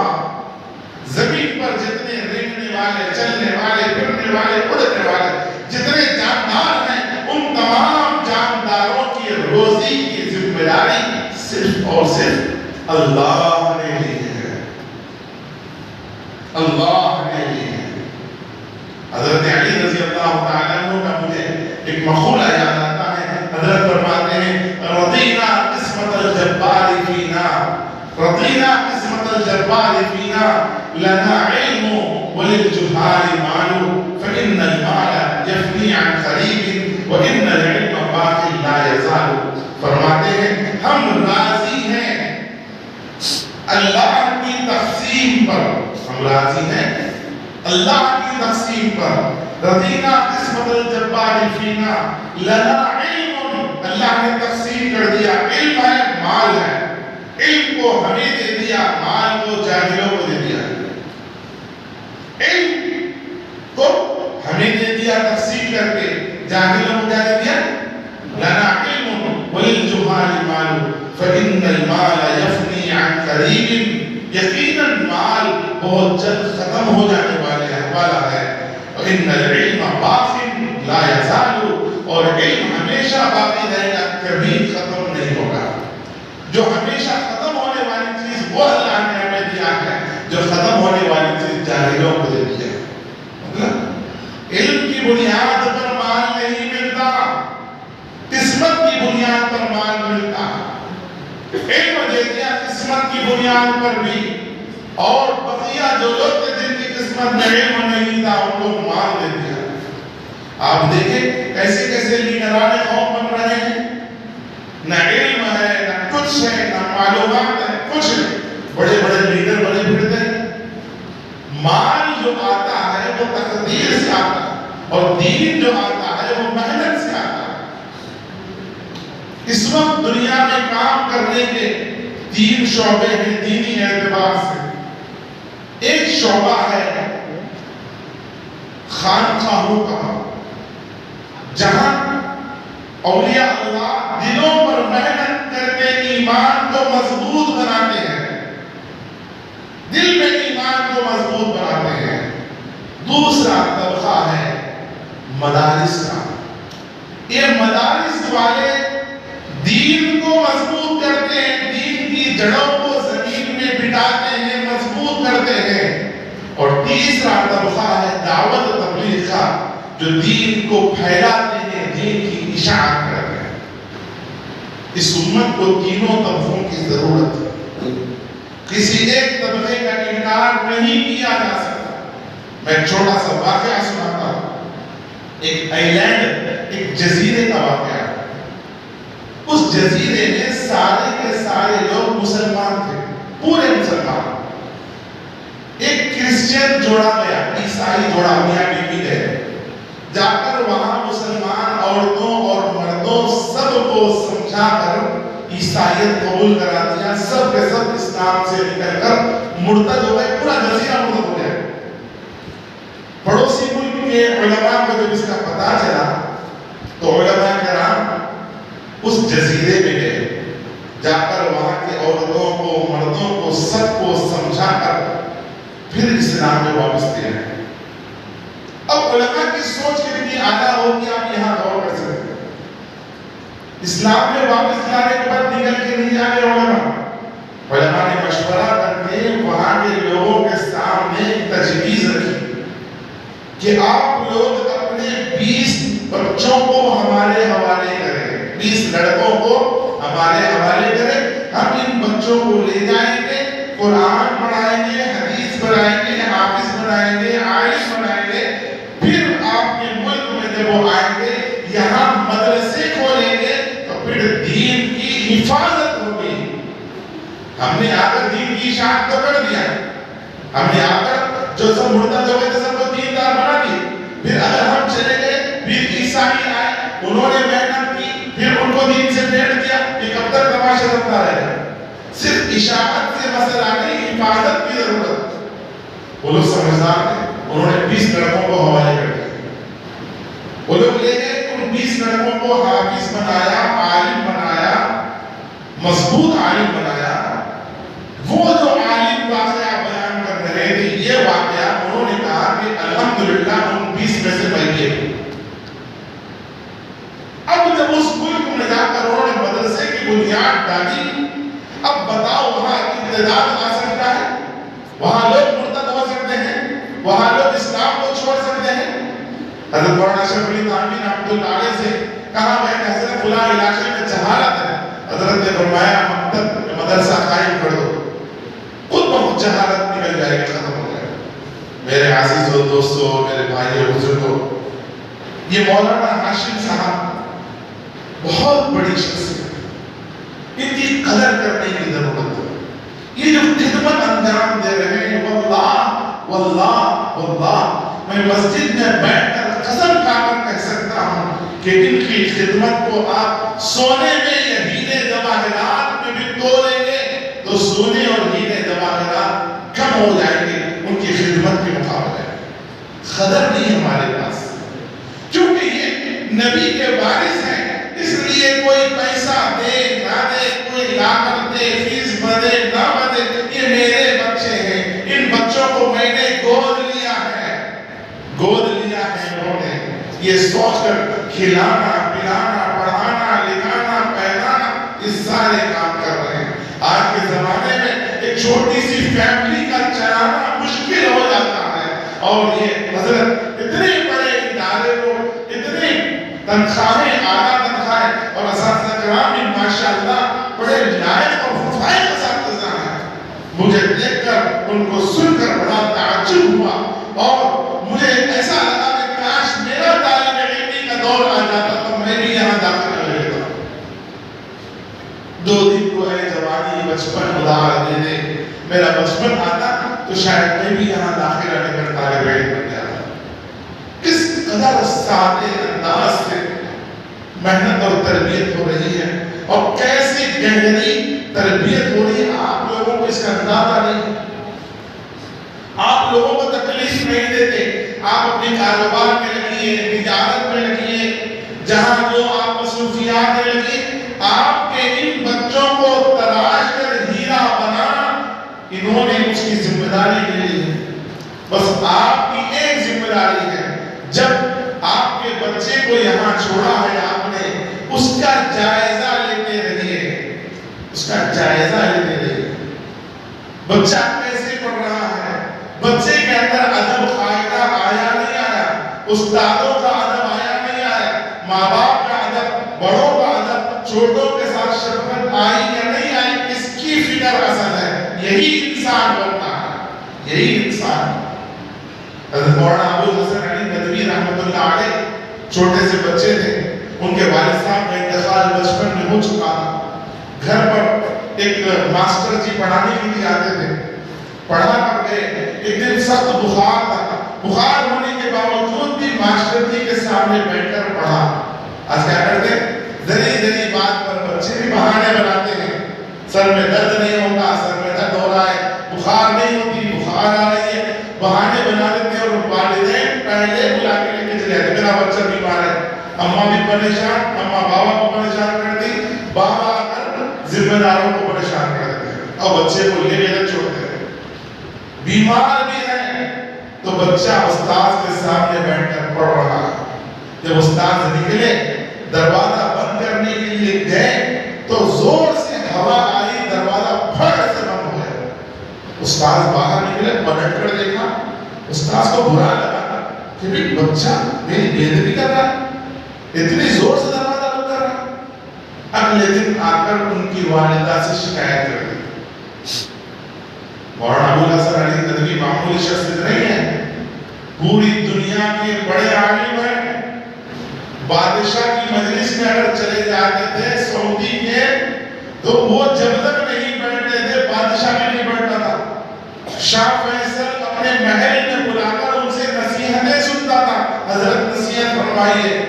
زمین پر جتنے رینگنے والے، چلنے والے، پھرنے والے، اڑنے والے، جتنے جاندار ہیں، ان تمام جانداروں کی روزی کی ذمہ داری صرف اور صرف اللہ نے لی ہے، اللہ نے لی ہے۔ حضرت علی رضی اللہ تعالیٰ عنہ کا مجھے ایک مقولہ یاد آتا ہے، حضرت فرماتے ہیں رضینا قسمت الجبار فینا، رضینا قسمت الجبار فینا، لنا علم وللجہال مال، فإن المال یفنی عن قریب وإن العلم باق لا یزال۔ فرماتے ہیں ہم راضی ہیں اللہ کی تقسیم پر، ہم راضی ہیں اللہ کی تقسیم پر۔ رضینا قسمت الجبار فینا، لنا علم، اللہ نے تقسیم کر دیا؟ مال کو جاہلوں کو دے دیا، علم کو ہمیں دے دیا تقسیم کر کے، جاہلوں کو کیا دے دیا؟ لنا علم وللجہال مال فإن المال يفني عن قریب، یقیناً مال بہت جلد ختم ہو جانے والا ہے، وإن العلم باق لا يزال، اور علم ہمیشہ باقی رہے گا، کبھی ختم نہیں ہوگا۔ جو ہمیشہ ختم ہونے والی چیز وہ اللہ نے ہمیں دیا ہے، جو ختم ہونے والی چیز جاہلوں کو دے دیا ہے۔ مطلب علم کی بنیاد پر مال نہیں ملتا، قسمت کی بنیاد پر مال ملتا۔ علم دے دیا قسمت کی بنیاد پر بھی، اور بقیہ جو لوگ تھے جن کی قسمت میں علم نہیں تھا ان کو مال دے دیا۔ آپ دیکھیں کیسے کیسے لیڈران قوم بن رہے ہیں، نہ علم ہے نہ کچھ ہے نہ معلومات ہے، کچھ نہیں، بڑے بڑے لیڈر بنے پھرتے ہیں۔ مال جو آتا ہے وہ تقدیر سے آتا ہے، اور دین جو آتا ہے وہ محنت سے آتا ہے۔ اس وقت دنیا میں کام کرنے کے 3 شعبے ہیں دینی اعتبار سے۔ ایک شعبہ ہے خانقاہوں کا، جہاں اولیاء اللہ دلوں پر محنت کر کے ایمان کو مضبوط بناتے ہیں، دل میں ایمان کو مضبوط بناتے ہیں۔ دوسرا طبقہ ہے مدارس کا، یہ مدارس والے دین کو مضبوط کرتے ہیں، دین کی جڑوں کو زمین میں بٹھاتے ہیں، مضبوط کرتے ہیں۔ اور تیسرا طبقہ ہے دعوت و تبلیغ کا، جو دین کو پھیلاتے ہیں، دین کی اشاعت کرتے ہیں۔ اس امت کو تینوں طبقوں کی ضرورت ہے، کسی ایک طبقے کا انکار نہیں کیا جا سکتا۔ میں ایک چھوٹا سا واقعہ سناتا ہوں، ایک آئیلینڈ، ایک جزیرے کا واقعہ۔ اس جزیرے میں سارے کے سارے لوگ مسلمان تھے، پورے مسلمان۔ ایک کرسچین جوڑا گیا، عیسائی جوڑا، میاں بیوی گئے، جا کر وہاں مسلمان عورتوں اور مردوں سب کو سمجھا کر عیسائیت قبول کرا دیا۔ سب کے سب اسلام سے نکل کر مرتد ہو گئے، پورا جزیرہ مرتد ہو گیا۔ پڑوسی ملک کے علماء کو جب اس کا پتہ چلا تو علماء کرام اس جزیرے میں گئے، جا کر وہاں کی عورتوں کو مردوں کو سب کو سمجھا کر پھر اسلام میں واپس دیا ہے۔ اب علماء کی سوچ کتنی اعلیٰ ہو کہ آپ یہاں غور کر سکتے ہیں۔ اسلام میں واپس لانے کے بعد نکل کے نہیں جانے علماء نے مشورہ کر کے وہاں کے لوگوں کے سامنے تجویز رکھی کہ آپ لوگ اپنے 20 بچوں کو ہمارے حوالے کریں، 20 لڑکوں کو ہمارے حوالے کریں، ہم ان بچوں کو لے جائیں گے، قرآن پڑھائیں گے، حدیث پڑھائیں گے، حافظ بنائیں گے، عالم بنائیں گے، پھر آپ کے ملک میں جب وہ آئیں گے یہاں مدرسے کھولیں گے تو پھر دین کی حفاظت ہوگی۔ ہم نے آ کر دین کی اشاعت تو کر دیا، ہم نے آ کر جو سب مرتد ہو گئے تھے سب کو دیندار بنا دیے، پھر اگر ہم چلے گئے، پھر عیسائی آئے، انہوں نے محنت کی، پھر ان کو دین سے پھیر دیا، یہ کب تک تماشا چلتا رہے گا؟ صرف اشاعت سے مسئلہ نہیں، حفاظت کی ضرورت۔ وہ لوگ سمجھدار تھے، انہوں نے 20 لڑکوں کو حوالے کر دیا۔ وہ لوگ لے گئے، ان 20 لڑکوں کو حافظ بنایا، عالم بنایا، مضبوط عالم بنایا۔ وہ جو عالم واقعہ بیان کر رہے تھے، یہ واقعہ انہوں نے کہا کہ الحمدللہ ان 20 میں سے میں یہ۔ اب جب اس ملک میں جا کر انہوں نے مدرسے کی بنیاد ڈالی، اب بتاؤ وہاں امتداد آ سکتا ہے؟ وہاں لوگ مرتد ہو سکتے ہیں؟ وہاں لوگ اسلام کو چھوڑ سکتے ہیں؟ حضرت مولانا شیخ علی تھانوی رحمۃ اللہ علیہ سے کہا میں نے حضرت فلاں علاقے میں جہالت ہے، حضرت نے فرمایا مکتب مدرسہ قائم کر دو، خود بہت جہالت نکل جائے گی، ختم ہو جائے گا۔ میرے عزیزو، دوستو، میرے بھائیو، بزرگو، یہ مولانا ہاشم صاحب بہت بڑی شخصیت، ان کی قدر کرنے کی ضرورت ہے۔ یہ جو خدمت انجام دے رہے ہیں، واللہ میں مسجد میں بیٹھ کر قسم کھا کر کہہ سکتا ہوں کہ ان کی خدمت کو آپ سونے میں یا ہیرے جواہرات میں بھی تولیں گے تو سونے اور ہیرے کم ہو جائیں گے ان کی خدمت کے مقابلے میں. قدر نہیں ہمارے پاس، کیونکہ یہ نبی کے وارث ہیں. اس لیے کوئی پیسہ دے نہ دے، کوئی لا کر دے، فیس بھرے نہ بھرے، یہ میرے بچے ہیں، ان بچوں کو میں نے گود لیا ہے. گود لیا ہے انہوں نے، یہ سوچ کر کھلانا پلانا پڑھانا لکھانا پہنانا یہ سارے کام کر رہے ہیں. آج کے زمانے میں ایک چھوٹی سی فیملی کا چلانا مشکل ہو جاتا ہے، اور یہ حضرت اتنے بڑے ادارے کو اتنی تنخواہیں اعلیٰ تنخواہیں اور اساتذہ کرام بھی ماشاءاللہ بڑے لائق اور فائق اساتذہ ہیں. مجھے دیکھ کر ان کو سن کر بڑا تعجب ہوا، اور مجھے ایسا لگا کہ کاش میرا طالب علمی کا دور آ جاتا تو میں بھی یہاں داخلہ لے لیتا. 2 دن کو ہے جوانی بچپن ادھار دے دے، میرا بچپن آتا تو شاید میں بھی یہاں داخلہ لے کر طالب علم بن جاتا. کس قدر سادے انداز سے محنت اور تربیت ہو رہی ہے، اور کیسی گہری تربیت ہو رہی ہے. آپ لوگوں کو اس کا اندازہ نہیں، آپ لوگوں کو تکلیف نہیں دیتے. آپ اپنے کاروبار میں لگیے، تجارت میں لگیے، جہاں جو آپ مصروفیات میں لگیے. آپ کے ان بچوں کو تراش کر ہیرا بنانا، انہوں نے اس کی ذمہ داری لے لی ہے. بس آپ کی ایک ذمہ داری ہے، جب آپ کے بچے کو یہاں چھوڑا ہے آپ نے، اس کا جائزہ لیتے رہیے، اس کا جائزہ لیتے رہیے. بچہ کیسے پڑھ رہا ہے، بچے کے اندر ادب قاعدہ آیا نہیں آیا، استادوں کا ادب آیا نہیں آیا، ماں باپ کا ادب، بڑوں کا ادب، چھوٹوں کے ساتھ شفقت آئی یا نہیں آئی، اس کی فکر اصل ہے. یہی انسان بنتا ہے، یہی انسان. حضرت مولانا ابو الحسن علی ندوی رحمۃ اللہ علیہ چھوٹے سے بچے تھے، ان کے والد صاحب کا انتقال بچپن میں ہو چکا تھا. گھر پر ایک ماسٹر جی پڑھانے کے لیے آتے تھے، پڑھا کر گئے. ایک دن سخت بخار تھا، بخار ہونے کے باوجود بھی ماسٹر جی کے سامنے بیٹھ کر پڑھا. آج کیا کرتے ہیں، ذری بات پر بچے بھی بہانے بناتے ہیں. سر میں درد نہیں ہوتا، سر میں درد ہو رہا ہے، بخار نہیں ہوتی، بخار آ رہی ہے، بہانے بنا دیتے ہیں. اور والدین پہلے بلا کے لے کے چلے جاتے، میرا بچہ بیمار ہے. اماں بھی پریشان، اماں بابا کو پریشان کرتی، بابا ذمہ داروں کو پریشان کر دیتے ہیں، اور بچے کو لے کے چھوڑتے ہیں. بیمار بھی ہے تو بچہ استاد کے سامنے بیٹھ کر پڑھ رہا ہے. جب استاد نکلے دروازہ بند کرنے کے لیے گئے تو زور سے ہوا آئی، دروازہ پھٹ سے بند ہو گیا. استاد باہر نکلے، پلٹ کر دیکھا، استاد کو برا لگا کہ بھی بچہ میری بے ادبی کر رہا ہے، اتنی زور سے دروازہ بند کر رہا ہے. اگلے دن آ کر ان کی والدہ سے شکایت کر دی. مولانا ابو الحسن علی ندوی معمولی شخص نہیں ہے، پوری دنیا کے بڑے عالم ہیں. بادشاہ کی مجلس میں اگر چلے جاتے تھے سعودی کے تو وہ جب تک نہیں بیٹھتے تھے بادشاہ بھی نہیں بیٹھتا تھا. شاہ فیصل اپنے محل میں بلا کر ان سے نصیحتیں سنتا تھا. حضرت نصیحت فرمائیے.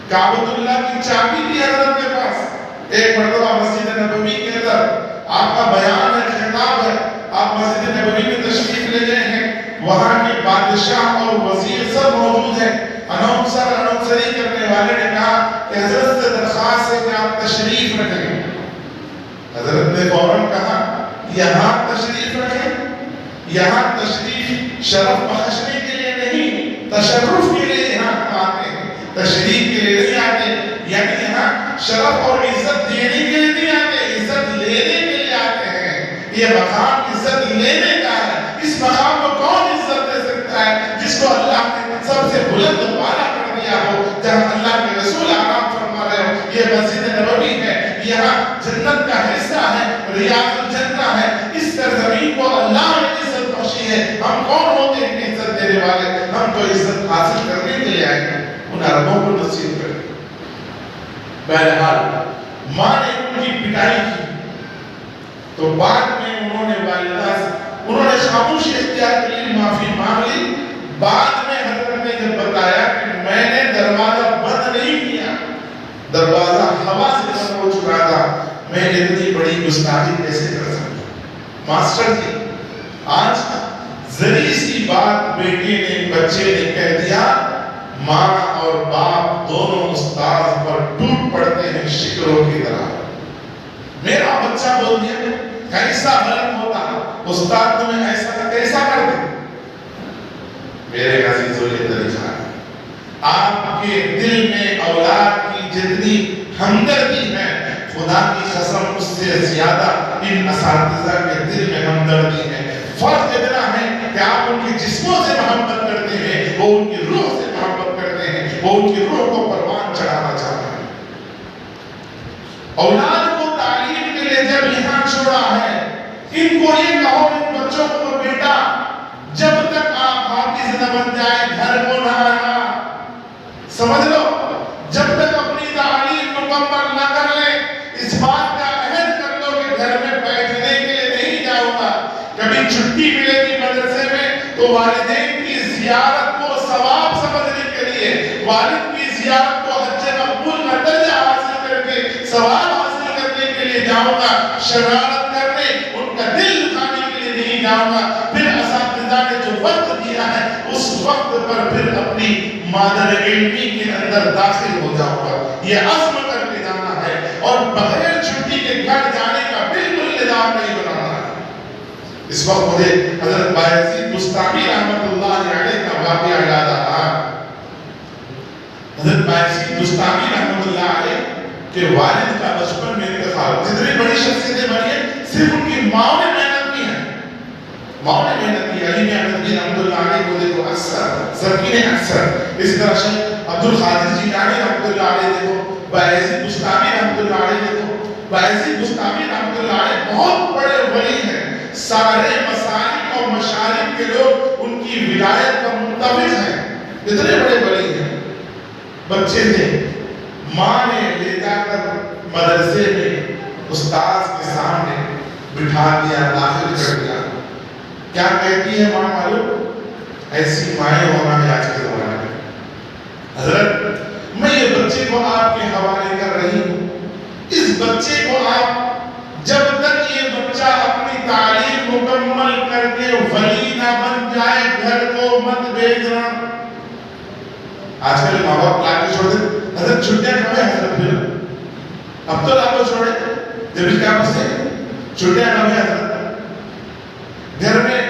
کعبۃ اللہ کی چابی تھی حضرت کے پاس. ایک مرتبہ مسجد نبوی کے اندر آپ کا بیان ہے، خطاب ہے، آپ مسجد نبوی میں تشریف لے گئے ہیں، وہاں کے بادشاہ اور وزیر سب موجود ہیں. اناؤنسری کرنے والے نے کہا کہ حضرت سے درخواست ہے کہ آپ تشریف رکھیں. حضرت نے فوراً کہا یہاں تشریف رکھیں. یہاں تشریف شرف بخشنے کے لیے نہیں، تشرف کے لیے یہاں آتے ہیں، تشریف کے لیے نہیں آتے. یعنی یہاں شرف اور عزت دینے کے لیے نہیں آتے، عزت لینے کے لیے آتے ہیں. یہ مقام عزت لینے کا ہے. اس مقام کو کون عزت دے سکتا ہے جس کو اللہ نے سب سے بلند بالا کر دیا ہو، جہاں اللہ کے رسول آرام فرما رہے ہو. یہ مسجد نبوی ہے، یہاں جنت کا حصہ ہے، ریاض الجنہ ہے. اس سرزمین کو اللہ نے عزت بخشی ہے. ہم کون ہوتے ہیں عزت دینے والے؟ ہم تو عزت حاصل کرنے کے لیے آئے ہیں. ان عربوں کو نصیب کریں. بہرحال ماں نے ان کی پٹائی کی تو بعد میں انہوں نے والدہ سے انہوں نے خاموشی اختیار کے لیے معافی مانگ لی. بعد میں حضرت نے جب بتایا کہ میں نے دروازہ بند نہیں کیا، دروازہ ہوا سے بند ہو چکا تھا، میں اتنی بڑی گستاخی کیسے کر سکتا. ماسٹر جی آج ذری سی بات بیٹے نے بچے نے کہہ دیا، ماں اور باپ دونوں استاد پر ٹوٹ پڑتے ہیں شکروں کی طرح۔ میرا بچہ بول دیا، کیسا غلط ہوتا استاد تمہیں ایسا کیسا کر دے۔ میرے عزیزوں یہ طریقہ ہے، آپ کے دل میں اولاد کی جتنی ہمدردی ہے، خدا کی قسم اس سے زیادہ ان اساتذہ کے دل میں ہمدردی ہے۔ فرق اتنا ہے کہ آپ ان کے جسموں سے محبت کرتے ہیں، وہ ان کی روح سے محبت کرتے ہیں، وہ ان کی روح کو پروان چڑھانا چاہتے ہیں۔ اولاد کو تعلیم کے لیے جب یہاں چھوڑا ہے، ان کو یہ کہو ان بچوں کو، بیٹا جب تک آپ حافظ نہ بن جائے گھر کو نہ آنا۔ سمجھ لو، جب تک اپنی تعلیم مکمل نہ کر لیں، اس بات کا عہد کر لو کہ گھر میں بیٹھنے کے لیے نہیں جاؤں گا۔ کبھی چھٹی ملے گی مدرسے میں تو والدین کی زیارت کو ثواب سمجھنے کے لیے، والد کی زیارت کو حج مقبول کا درجہ حاصل کر کے ثواب حاصل کرنے کے لیے جاؤں گا، شرارت کرنے ان کا دل دکھانے کے لیے نہیں جاؤں گا۔ پھر اساتذہ نے جو وقت دیا ہے اس وقت پر پھر اپنی مادر علمی کے اندر داخل ہو جاؤں گا، یہ عزم کر کے جانا ہے، اور بغیر چھٹی کے گھر جانے کا بالکل نظام نہیں بنانا ہے۔ اس وقت مجھے حضرت بایزید بسطامی رحمۃ اللہ علیہ کا واقعہ یاد آ رہا۔ حضرت بایزید بسطامی رحمۃ اللہ علیہ کے والد کا بچپن میں انتقال، جتنی بڑی شخصیتیں بنی ہیں صرف ان کی ماں نے محنت کی ہے، ماں نے محنت کی۔ علی احمد جی رحمۃ اللہ علیہ کو دیکھو اکثر سرکین اکثر، اس طرح سے عبد القادر جیلانی رحمۃ اللہ علیہ دیکھو، بایزید بسطامی رحمۃ اللہ علیہ دیکھو۔ بایزید بسطامی رحمۃ اللہ علیہ بہت بڑے ولی ہیں، سارے مسالک اور مشارق کے لوگ ان کی ولایت کا متفق ہیں، اتنے بڑے ولی ہیں۔ بچے تھے، ماں نے لے جا کر مدرسے میں استاذ کے سامنے بٹھا دیا، داخل کر دیا۔ کیا کہتی ہے ماں معلوم؟ ایسی مائیں ہونا ہے آج کے زمانے میں۔ حضرت میں یہ بچے کو آپ کے حوالے کر رہی ہوں، اس بچے کو آپ جب تک یہ بچہ اپنی تعلیم مکمل کر کے ولی نہ بن جائے گھر کو مت بھیجنا۔ آج کل ماں باپ لا کے چھوڑ دے، حضرت چھٹیاں کب ہیں حضرت؟ پھر اب تو لا کو چھوڑے جب اس کا سے چھٹیاں کب ہیں حضرت؟ گھر میں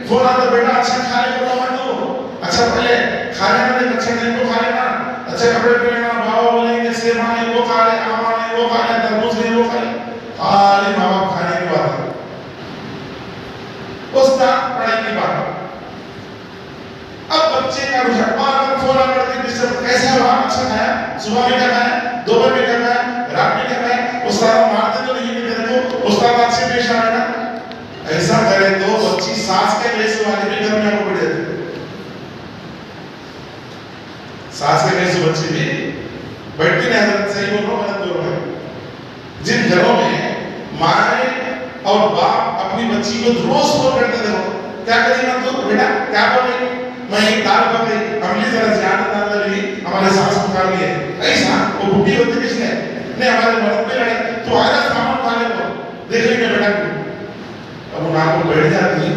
فون آتا، بیٹا اچھا کھانے کو مت دو، اچھا پہلے کھانے میں نہیں، اچھا نہیں کو کھا لینا، اچھا کپڑے پہننا، بابا بولیں گے سیب آنے وہ کھا لے، آم آنے وہ کھا لے، تربوز نہیں وہ کھا لے، خالی ماں باپ کھانے کی بات ہے، استاد پڑھائی کی بات۔ اب بچے کا رجحان بار بار فون آ کرتے ہیں، کیسا ہے وہاں، اچھا کھایا، صبح میں کیا کھایا، دوپہر میں کیا کھایا، رات میں کیا کھایا، استاد مارتے تو نہیں کہ تیرے کو استاد آپ سے پیش آ رہا ہے۔ ایسا کرے تو بچی ساس کے ویسے والے بھی گھر میں آپ کو بڑھ جاتے ہیں، ساس کے ویسے بچے بھی بیٹھتے نہیں۔ حضرت صحیح بول رہا ہوں غلط بول رہا ہوں؟ جن گھروں میں ماں اور باپ اپنی بچی کو روز فون کرتے تھے، کیا کریں گا تو بیٹا کیا بول رہی، میں ایک دال پک گئی، ہم نے ذرا زیادہ دال لگی، ہمارے ساس کو کھا لیے، ایسا وہ بھوکی ہوتی کس نے نہیں، ہمارے مرد پہ لڑے تو آیا سامان کھا لے تو دیکھ لیں گے بیٹا کو۔ اب وہ ناک کو بیٹھ جاتی ہے،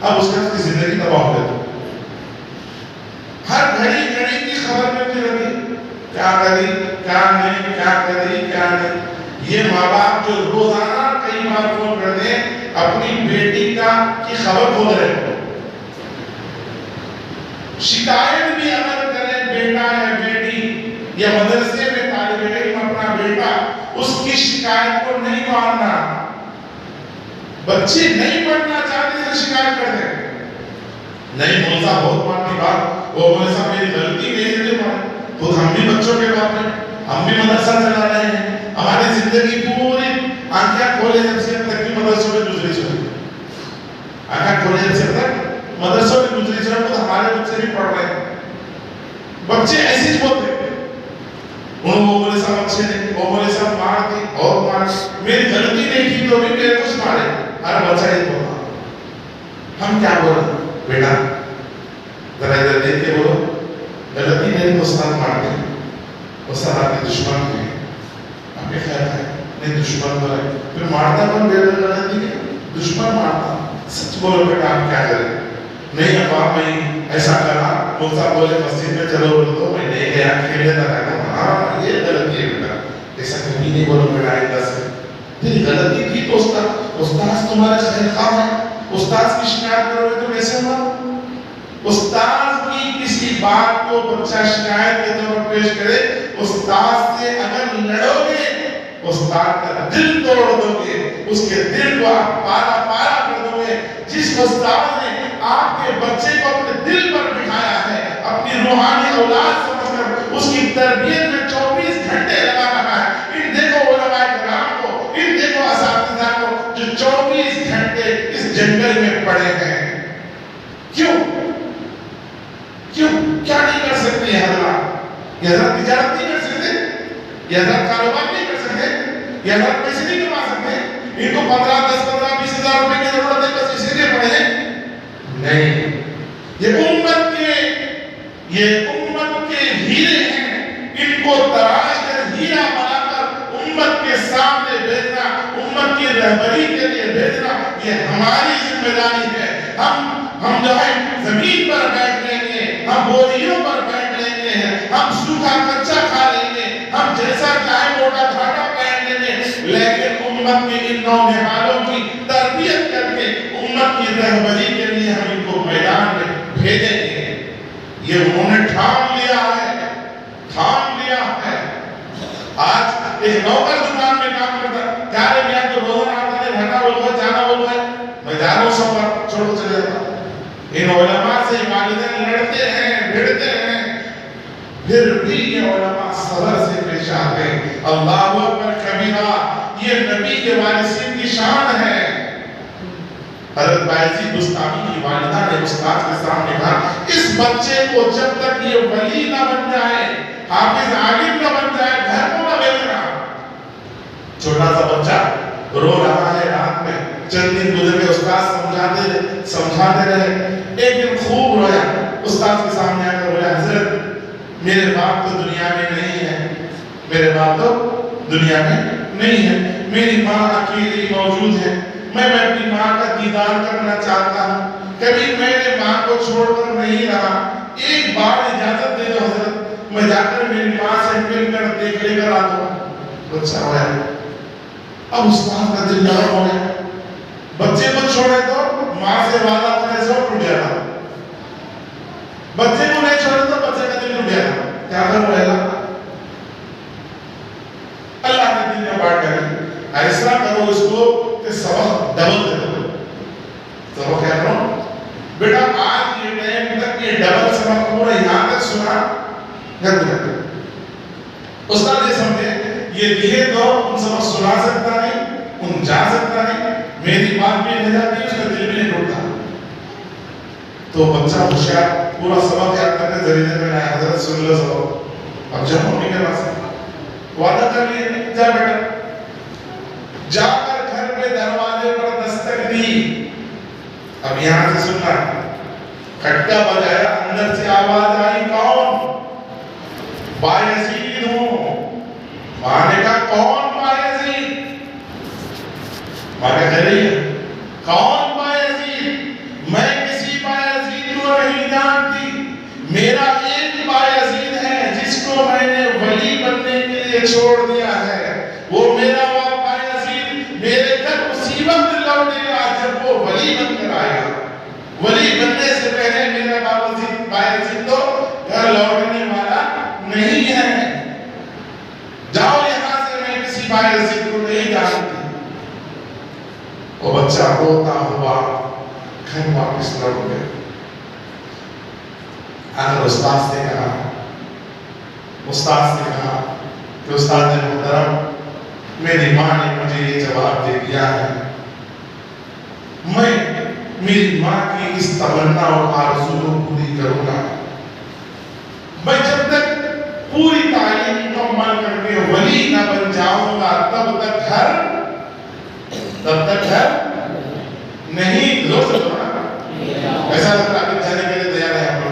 اب اس کی زندگی تباہ ہو جاتی، ہر گھڑی گھڑی کی خبر ملتی رہتی، کیا کری کیا نہیں، کیا کری کیا نہیں۔ یہ ماں باپ جو روزانہ کئی بار فون کرتے ہیں اپنی بیٹی کی خبر کھول رہے، شکایت بھی اگر کرے بیٹا یا بیٹی یا مدرسے میں طالب علم اپنا بیٹا، اس کی شکایت کو نہیں ماننا۔ بچے نہیں پڑھنا چاہتے تو شکایت کر دیں، نہیں مولوی صاحب بہت مانتی بات، وہ مولوی صاحب میری غلطی نہیں ہے، خود ہم بھی بچوں کے باپ ہیں، ہم بھی مدرسہ چلا رہے ہیں، ہماری زندگی پوری آنکھیں کھولے جب سے اب تک بھی مدرسوں میں گزری سو، آنکھیں کھولے جب سے اب تک مدرسوں میں گزری سو، تو ہمارے بچے بھی پڑھ رہے ہیں۔ بچے ایسے ہی بولتے ہیں، وہ مولوی صاحب اچھے نہیں، وہ مولوی صاحب مارتی بہت مارتی، میری غلطی نہیں تھی تو بھی میرے کچھ مارے، ہر بچہ یہ بول رہا۔ ہم کیا بول رہے ہیں بیٹا، ذرا ادھر دیکھ کے بولو، غلطی نہیں تو استاد مارتے ہیں، استاد آپ کے دشمن ہیں، آپ کے خیر ہے نہیں دشمن بولے، پھر مارتا کون؟ غلطی ہے دشمن مارتا۔ سچ بولو بیٹا آپ کیا کریں؟ نہیں ابا میں ایسا کرا، مفتا بولے مسجد میں چلو بولے تو میں نہیں گیا، کھیلے تھا رہتا، ہاں یہ غلطی ہے بیٹا، ایسا کبھی نہیں بولو بیٹا آئندہ سے. پھر غلطی کی تو استاد تمہارے خیر خواہ ہے، استاد کی شکایت کرو گے تو کیسے ہوگا؟ استاد کی کسی بات کو بچہ شکایت کے طور پر پیش کرے، استاد سے اگر لڑو گے، استاد کا دل توڑ دو گے، اس کے دل کو آپ پارا پارا کر دو گے. جس استاد نے آپ کے بچے کو اپنے دل پر بٹھایا ہے، اپنی روحانی اولاد سمجھ کر اس کی تربیت میں 24 گھنٹے لگا رہا ہے. ان دیکھو علماء کرام کو، ان دیکھو اساتذہ کو جو 24 گھنٹے اس جنگل میں پڑے ہیں. کیوں کیا نہیں کر سکتے یہ حضرات؟ یہ حضرات تجارت نہیں کر سکتے؟ یہ حضرات کاروبار نہیں کر سکتے؟ یہ حضرات پیسے نہیں کما سکتے؟ ان کو 15 10 15 20 ہزار روپے کی ضرورت ہے بس اسی لیے پڑھے ہیں؟ نہیں، یہ امت کے ہیرے ہیں. ان کو تراش کر ہیرا بنا کر امت کے سامنے بھیجنا، امت کی رہبری کے لیے بھیجنا، یہ ہماری ذمہ داری ہے. ہم جو ہے زمین پر بیٹھ لیں گے، ہم بوریوں پر بیٹھ لیں گے، ہم سوکھا کچا کھا لیں گے، ہم جیسا چاہے موٹا گھاٹا پہن لیں گے، لیکن امت کے ان نونہالوں کی تربیت کر کے امت کی رہبری کے لیے ہم ان کو میدان میں بھیجیں گے. یہ انہوں نے ٹھان لیا ہے. آج ایک نوکر دکان میں کام کرتا، کیا رہے گیا تو روزانہ آتا ہے، گھٹا بول گئے، جانا بول گئے، میں جا رہا ہوں سفر، چھوڑو چلے جاتا. ان علماء سے والدین لڑتے ہیں، بھیڑتے ہیں، پھر بھی یہ علماء صبر سے پیش آتے ہیں. اللہ اکبر کبیرہ، یہ نبی کے وارثین کی شان ہے. حضرت بایزید بستامی کی والدہ نے استاد کے سامنے کہا، اس بچے کو جب تک یہ ولی نہ بن جائے، حافظ عالم نہ بن جائے، گھر کو نہ بھیجنا. چھوٹا سا بچہ رو رہا ہے رات میں، چند دن گزرے، استاد سمجھاتے رہے. ایک دن خوب رویا، استاد کے سامنے آ کر بولا، حضرت میرے باپ تو دنیا میں نہیں ہے، میرے باپ تو دنیا میں نہیں ہے، میری ماں اکیلی موجود ہے، میں اپنی ماں کا دیدار کرنا چاہتا ہوں، کبھی میں نے ماں کو چھوڑ کر نہیں رہا، ایک بار اجازت دے دو حضرت، میں جا کر میری ماں سے مل کر دیکھ لے کر آتا ہوں. بچہ رویا. اب استاد کا دل نرم ہو گیا، بچے کو چھوڑے تو ماں سے وعدہ کرنے سے ٹوٹ جاتا، بچے کو نہیں چھوڑے تو بچے کا دل ٹوٹ جاتا. کیا کروں اللہ نے دل میں بات کری، ایسا کرو اس کو کہ سبق ڈبل دے دو. سبق کیا کرو بیٹا، آج یہ ٹائم تک یہ ڈبل سبق پورا یہاں تک سنا گھر میں. استاد یہ سمجھے یہ دیے تو ان سبق سنا سکتا نہیں، ان جا سکتا نہیں، میری بات بھی نہیں جاتی، اس کا دل بھی نہیں ٹوٹتا. تو بچہ ہوشیار پورا سبق یاد کرنے ذریعے میں آیا، حضرت سن لو سبق. اب جب ممی کے پاس وعدہ کر لیے، جا بیٹا، جا کر گھر کے دروازے پر دستک دی. اب یہاں سے سننا، کھٹکا بجایا، اندر سے آواز آئی، کون؟ بایزید ہوں. ماں نے کہا، کون بایزید؟ ماں کہہ رہی ہے، کون بایزید؟ میں کسی بایزید کو نہیں جانتی، میرا ایک بایزید ہے جس کو میں نے ولی بننے کے لیے چھوڑ دیا ہے. وہ میرا بایزید میرے گھر اسی وقت لوٹے گا جب وہ ولی بن کر آئے گا. ولی بننے سے پہلے میرا بایزید تو گھر لوٹنے والا نہیں ہے. جاؤ یہاں سے، میں کسی بایزید کو نہیں جانتی. وہ بچہ روتا ہوا گھر واپس لوٹ گیا. اگر استاد سے کہا کہ استاد محترم، میری ماں نے مجھے یہ جواب دے دیا ہے، میں میری ماں کی اس تمنا اور آرزو کو پوری کروں گا. میں جب تک پوری تعلیم مکمل کر کے ولی نہ بن جاؤں گا تب تک گھر نہیں. زور سے بولنا، ایسا لگتا ہے جانے کے لیے تیار ہے آپ لوگ.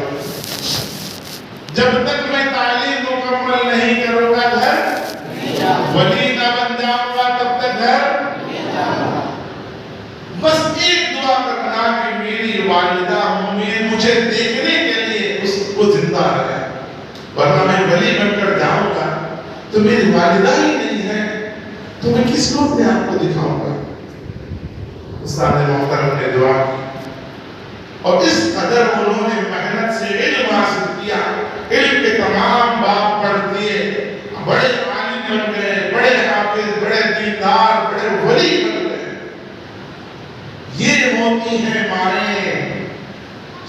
جب تک میں تعلیم مکمل نہیں کروں گا گھر ولی نہ بن جاؤں گا تب تک گھر. بس ایک دعا کرنا کہ میری والدہ مومن مجھے دیکھنے کے لیے اس کو زندہ رہے، ورنہ میں ولی بن کر جاؤں گا تو میری والدہ ہی نہیں ہے تو میں کس کو اپنے آپ کو دکھاؤں گا۔ استاد محترم نے دعا کی اور اس قدر انہوں نے محنت سے علم حاصل کیا، علم کے تمام باب پڑھ دیے، بڑے عالم بن گئے، بڑے حافظ، بڑے دیندار، بڑے ولی بن گئے۔ یہ ہوتی ہیں مائیں۔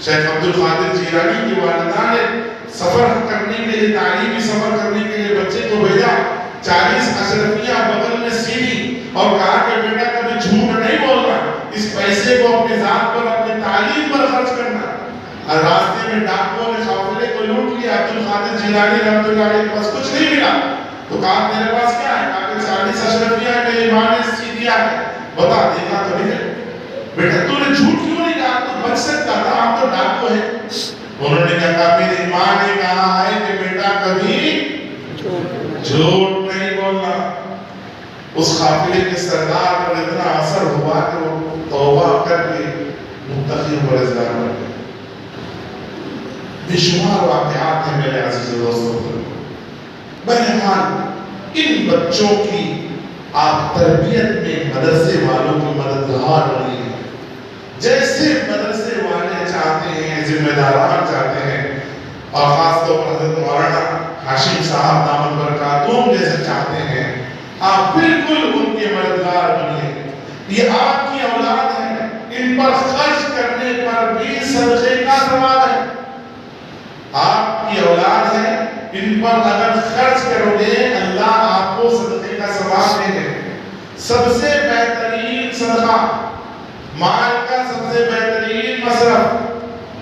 شیخ عبد القادر جیلانی کی والدہ نے سفر کرنے کے لیے، تعلیمی سفر کرنے کے لیے بچے کو بھیجا، 40 اشرفیہ بغل میں سیدھی اور کہا کہ بیٹا کبھی جھوٹ نہیں بولنا، اس پیسے کو اپنی ذات پر، اپنی تعلیم پر خرچ کرنا۔ اور راستے میں ڈاکوؤں نے قافلے کو لوٹ لیا، عبد القادر جیلانی رحمۃ اللہ علیہ کے پاس کچھ نہیں ملا، تو کہا تیرے پاس کیا ہے؟ کہا کہ 40 اشرفیہ میری ماں نے سیدھیا ہے، بتا دیکھا تو نہیں ہے بیٹا، تو نے جھوٹ کیوں نہیں کہا؟ تو بچ سکتا تھا، ہم تو ڈاکو ہیں۔ انہوں نے کہا میری ماں نے کہا ہے کہ بیٹا کبھی جھوٹ نہیں بولنا۔ اس قافلے کے سردار پر اتنا اثر ہوا کہ وہ توبہ کر کے متقی و پرہیزگار بن گئے۔ بے شمار واقعات ہیں میرے عزیز دوستوں۔ بہرحال ان بچوں کی آپ تربیت میں مدرسے والوں کی مددگار بنی ہے۔ جیسے مدرسے والے چاہتے ہیں، ذمہ داران چاہتے ہیں، اور خاص طور پر حضرت مولانا ہاشم صاحب دامت برکاتہم جیسے چاہتے ہیں، آپ بالکل ان کے مددگار بنیے۔ یہ آپ کی اولاد ہے، ان پر خرچ کرنے پر بھی صدقے کا ثواب ہے۔ آپ کی اولاد ہے، ان پر اگر خرچ کرو گے اللہ آپ کو صدقے کا ثواب دے گا۔ سب سے بہترین صدقہ، مال کا سب سے بہترین مصرف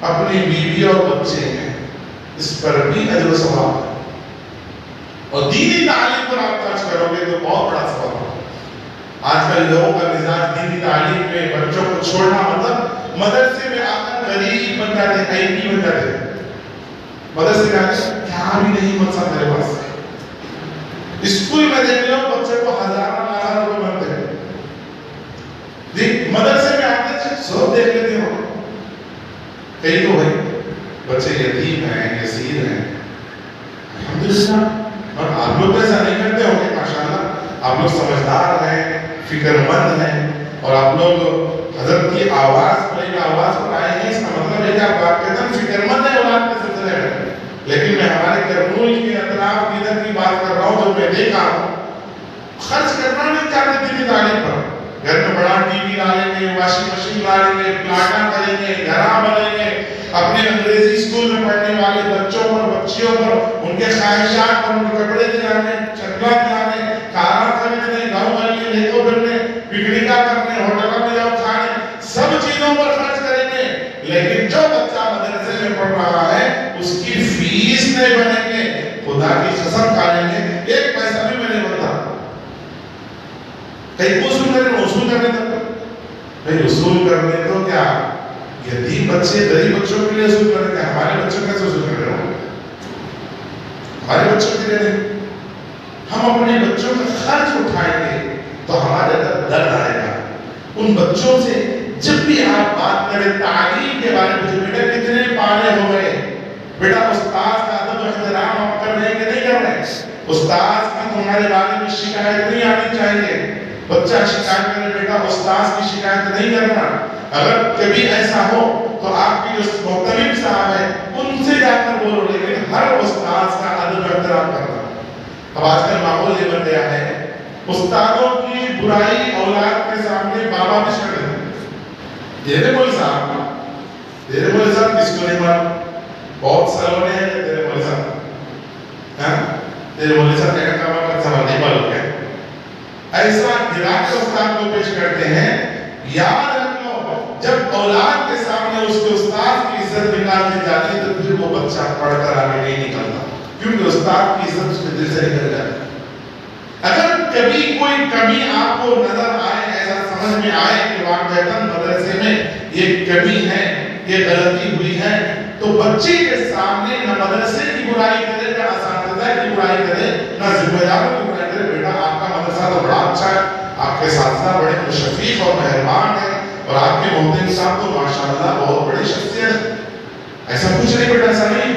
اپنی بیوی اور بچے ہیں، اس پر بھی اجر و ثواب ہے۔ اور دینی تعلیم پر آپ خرچ کرو گے تو بہت بڑا ثواب ہے۔ آج کل لوگوں کا مزاج دینی تعلیم میں بچوں کو چھوڑنا مطلب مدرسے میں آ کر غریب بن جاتے، قیدی بن جاتے، مدرسے میں آتے کیا بھی نہیں مقصد میرے پاس۔ اسکول میں دیکھ لو بچے کو ہزاروں لاکھوں روپے ملتے ہیں، مدرسے میں آتے سب دیکھ لیتے ہو، کئی تو بھائی بچے یتیم ہیں، یسیر ہیں، الحمدللہ۔ اور آپ لوگ ایسا نہیں کرتے ہوں گے، ماشاءاللہ آپ لوگ سمجھدار ہیں، فکر مند ہیں، اور آپ لوگ حضرت کی آواز پر آئے ہیں، اس کا مطلب ہے کہ آپ واقعتاً فکر مند ہیں اولاد کے سلسلے میں۔ لیکن میں ہمارے کرنول کے اطراف کی ادھر کی بات کر رہا ہوں، جو میں دیکھا ہوں، خرچ کرنا نہیں چاہتے دینی تعلیم پر۔ گھر میں بڑا ٹی وی ڈالیں گے، واشنگ مشین ڈالیں گے، پلاٹا کریں گے، گھرا بنائیں گے، اپنے انگریزی اسکول میں پڑھنے والے بچوں پر، بچیوں پر، ان کے خواہشات پر، ان کے کپڑے دلانے، چکلا دلانے، کارا خریدنے، گاؤں گلی لے کو پھرنے، پکنکا کرنے، ہوٹلوں میں جاؤ کھانے، سب چیزوں پر خرچ کریں گے۔ لیکن جو بچہ مدرسے میں پڑھ رہا ہے اس کی فیس نہیں بنیں گے، خدا کی قسم کھا لیں گے، ایک پیسہ بھی میں نہیں بنتا۔ کئی اصول کرنے تک بھائی اصول کرنے تو کیا یتیم بچے غریب بچوں کے لیے اصول کرنے کا، ہمارے بچوں کیسے اصول کر رہے ہوں؟ ہمارے بچوں کے لیے نہیں۔ ہم اپنے بچوں کا خرچ اٹھائیں گے تو ہمارے اندر درد آئے گا۔ ان بچوں سے جب بھی آپ بات کریں تعلیم کے بارے میں، بیٹا کتنے پارے ہو گئے، بیٹا استاد کا ادب و احترام آپ کر رہے ہیں کہ نہیں کر رہے؟ استاد کی تمہارے بارے میں شکایت نہیں آنی چاہیے۔ بچہ شکایت کرے بیٹا استاد کی شکایت نہیں کرنا۔ اگر کبھی ایسا ہو تو آپ کی جو محتمم صاحب ہے ان سے جا کر بولو، لیکن ہر استاد کا ادب و احترام کرنا۔ اب آج کل ماحول یہ بن گیا ہے، استادوں کی برائی اولاد کے سامنے بابا بھی شکر ہے، تیرے مول صاحب کس کو نہیں مار، بہت سالوں نے تیرے مول صاحب، تیرے مول صاحب کیا کام کرتا ہے نہیں معلوم کیا، ایسا گرا کے استاد کو پیش کرتے ہیں۔ یاد رکھ لو جب اولاد کے سامنے اس کے استاد کی عزت نکال دی جاتی ہے تو پھر وہ بچہ پڑھ کر آگے نہیں نکلتا، کیونکہ استاد کی عزت اس کے دل سے نکل جاتی ہے۔ اگر کبھی کوئی کمی آپ کو نظر آئے، ایسا سمجھ میں آئے کہ واقعتاً مدرسے میں یہ کمی ہے، یہ غلطی ہوئی ہے، تو بچے کے سامنے نہ مدرسے کی برائی کرے، نہ اساتذہ کی برائی کرے، نہ ذمہ داروں کی بیٹا آپ کا مدرسہ تو بڑا اچھا ہے، آپ کے اساتذہ بڑے مشفق اور مہربان ہیں، اور آپ کے محترم صاحب تو ماشاءاللہ بہت بڑی شخصیت ہے، ایسا کچھ نہیں بیٹا، ایسا نہیں۔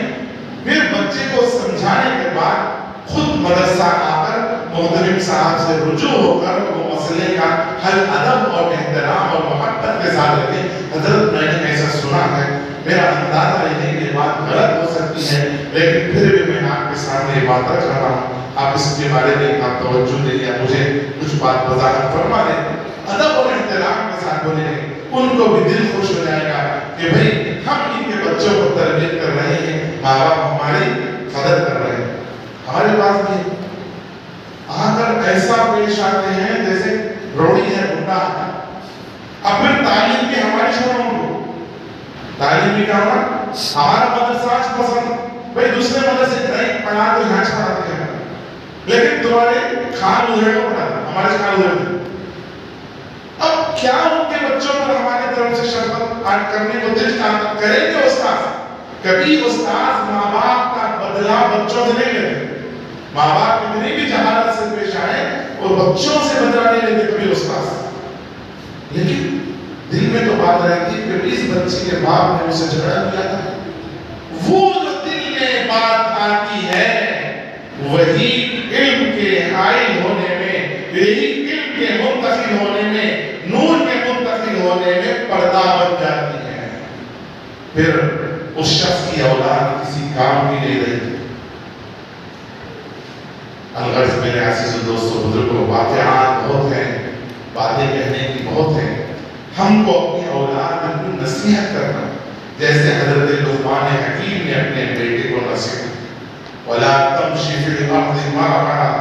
پھر بچے کو سمجھانے کے بعد خود مدرسہ آ کر محترم صاحب سے رجوع ہو کر وہ مسئلے کا حل ادب اور احترام اور محبت کے ساتھ رکھے، حضرت میں نے ایسا سنا ہے، میرا اندازہ ہے کہ یہ بات غلط ہو سکتی ہے، لیکن پھر بھی میں آپ کے سامنے یہ بات رکھ رہا ہوں، آپ اس کے بارے میں آپ توجہ دیں یا مجھے کچھ بات وضاحت فرما دیں۔ ادب اور احترام کے ساتھ بولیں گے، ان کو بھی دل خوش ہو جائے گا کہ بھئی ہم ان کے بچوں کو تربیت کر رہے ہیں، ماں باپ ہماری قدر کر رہے ہیں۔ ہمارے پاس بھی آ کر ایسا پیش آتے ہیں جیسے روڑی ہے، بھٹا ہے، اب پھر تعلیم کی ہماری چھوڑوں کو تعلیم بھی کیا ہونا، ہمارا مدرسہ آج پسند، بھئی دوسرے مدرسے نہیں پڑھا تو یہاں پڑھاتے ہیں، لیکن تمہارے خان ادھر کو پڑھاتے، ہمارے خان ادھر۔ اب کیا ان کے بچوں پر ہماری طرف سے شرط عائد کرنے کو دل کریں گے استاد؟ کبھی استاد ماں باپ کا بدلہ بچوں سے نہیں لیتے، ماں باپ کتنی بھی جہالت سے پیش آئے اور بچوں سے بدلہ نہیں لیتے کبھی استاد، لیکن دل میں تو بات رہتی ہے کہ اس بچے کے باپ نے اسے جھگڑا کیا تھا، وہ جو دل میں بات آتی ہے وہی علم کے حائل ہونے میں، یہی علم کے منتقل ہونے میں، نور کے منتقل ہونے میں پردہ بن جاتی ہے، پھر اس شخص کی اولاد کسی کام کی نہیں رہی۔ الغرض میرے عزیز و دوستو بزرگوں، واقعات بہت ہیں، باتیں کہنے کی بہت ہیں، ہم کو اپنی اولاد میں نصیحت کرنا، جیسے حضرت لقمان حکیم نے اپنے بیٹے کو نصیحت، وَلَا تَمْشِ فِي الْأَرْضِ مَرَحًا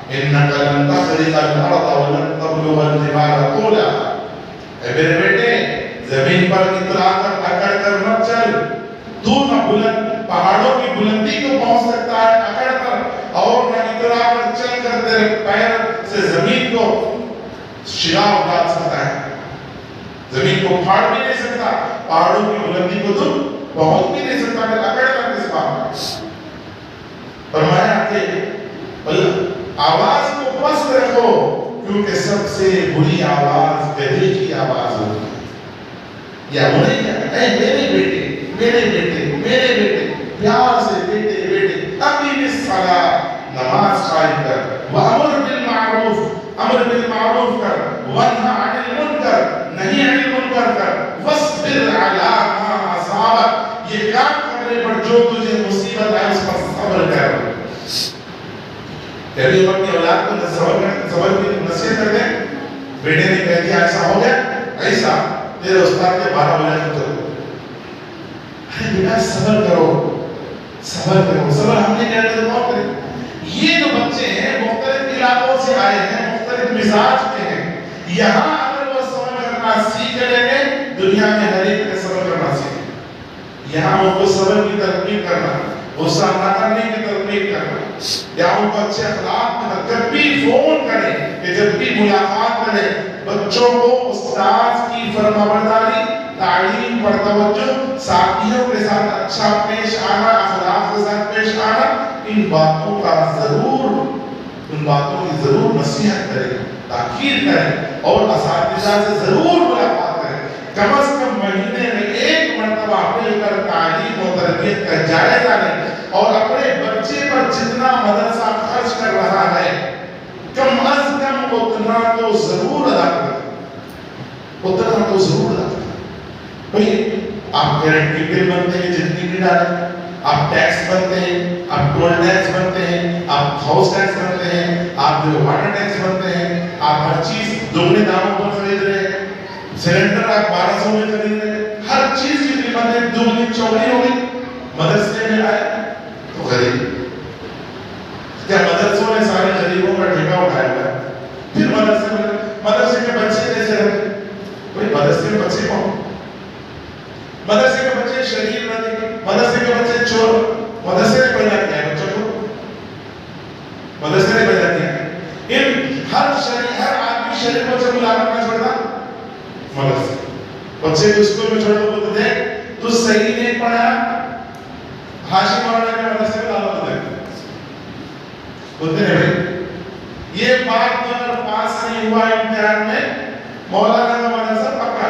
إِنَّكَ لَن تَخْرِقَ الْأَرْضَ وَلَن تَبْلُغَ الْجِبَالَ طُولًا، اے میرے بیٹے زمین پر اترا کر اکڑ کر مت چل، تو نہ بلند پہاڑوں کی بلندی کو پہنچ سکتا ہے اکڑ کر، اور نہ اترا کر چل کر تیرے پیر سے زمین کو شگاف ڈال سکتا ہے، زمین کو پھاڑ بھی نہیں سکتا، پہاڑوں کی بلندی کو تو پہنچ بھی نہیں سکتا، کہ اکڑ کر کس بات۔ فرمایا کہ آواز کو پست رکھو، کیونکہ سب سے بری آواز گدھے کی آواز ہوتی ہے، یا انہیں کیا اے میرے بیٹے میرے بیٹے میرے بیٹے، پیار سے بیٹے بیٹے، اقیم الصلاۃ، نماز قائم کر، وامر بالمعروف، امر بالمعروف کر، ونہی عن المنکر، نہی عن المنکر کر، واصبر علی ما اصابک، یہ کام کرنے پر جو تجھے مصیبت آئے اس پر صبر کر۔ کبھی اپنی اولاد کو صبر کی نصیحت کر دیں، بیٹے نے کہہ دیا ایسا ہو گیا، ایسا تیرے استاد کے 12 بجے تک چلو، ارے بیٹا صبر کرو، صبر کرو، صبر ہم نے کہہ دیا تو کریں۔ یہ جو بچے ہیں مختلف علاقوں سے آئے ہیں، مختلف مزاج کے ہیں، یہاں اگر وہ صبر کرنا سیکھ لیں گے، دنیا میں ہر ایک نے صبر کرنا سیکھے، یہاں ان کو صبر کی ترغیب کرنا، غصہ نہ کرنے کی ترغیب کرنا، یا ان کو اچھے اخلاق میں جب بھی فون کریں کہ جب بھی ملاقات کریں بچوں کو استاد کی فرمانبرداری، تعلیم پر توجہ، ساتھیوں کے ساتھ اچھا پیش آنا، اخلاق کے ساتھ پیش آنا، ان باتوں کی ضرور نصیحت کریں، تاکید کریں، اور اساتذہ سے ضرور ملاقات کریں، کم از کم مہینے میں ایک مرتبہ مل کر تعلیم و تربیت کا جائزہ لیں، اور اپنے بچے پر جتنا مدرسہ خرچ کر رہا ہے کم از کم اتنا تو ضرور ادا کریں، اتنا تو ضرور ادا کریں۔ بھئی آپ گارنٹی بل بنتے ہیں جتنی بھی ڈالیں، آپ ٹیکس بنتے ہیں، آپ ٹول ٹیکس بنتے ہیں، آپ ہاؤس ٹیکس بنتے ہیں، آپ جو واٹر ٹیکس بنتے ہیں، آپ ہر چیز دوگنے داموں پر خرید رہے ہیں، سلنڈر آپ 1200 میں خرید رہے ہیں، ہر چیز کی قیمتیں دوگنی چوگنی ہو گئی۔ مدرسے میں آئے تو غریب، کیا مدرسوں نے سارے غریبوں کا ٹھیکہ اٹھایا ہوا ہے؟ پھر مدرسے کے بچے کیسے رہتے؟ بھئی مدرسے کے بچے کون؟ مدرسے کے بچے شریر رہتے، مدرسے کے بچے چور، مدرسے نے پیدا کیا ہے بچوں کو، مدرسے نے پیدا کیا ہے۔ ہر آدمی شریر بچے کو لانا کہاں چھوڑتا؟ مدرسے۔ بچے کو اسکول میں چھوڑ دو، بولتے دیکھ تو صحیح نہیں پڑھا، ہاشم مولانا کے مدرسے میں ڈالو تو دیکھ، بولتے ہیں بھائی یہ بات 2005 سے نہیں ہوا امتحان میں، مولانا کا مدرسہ پکا،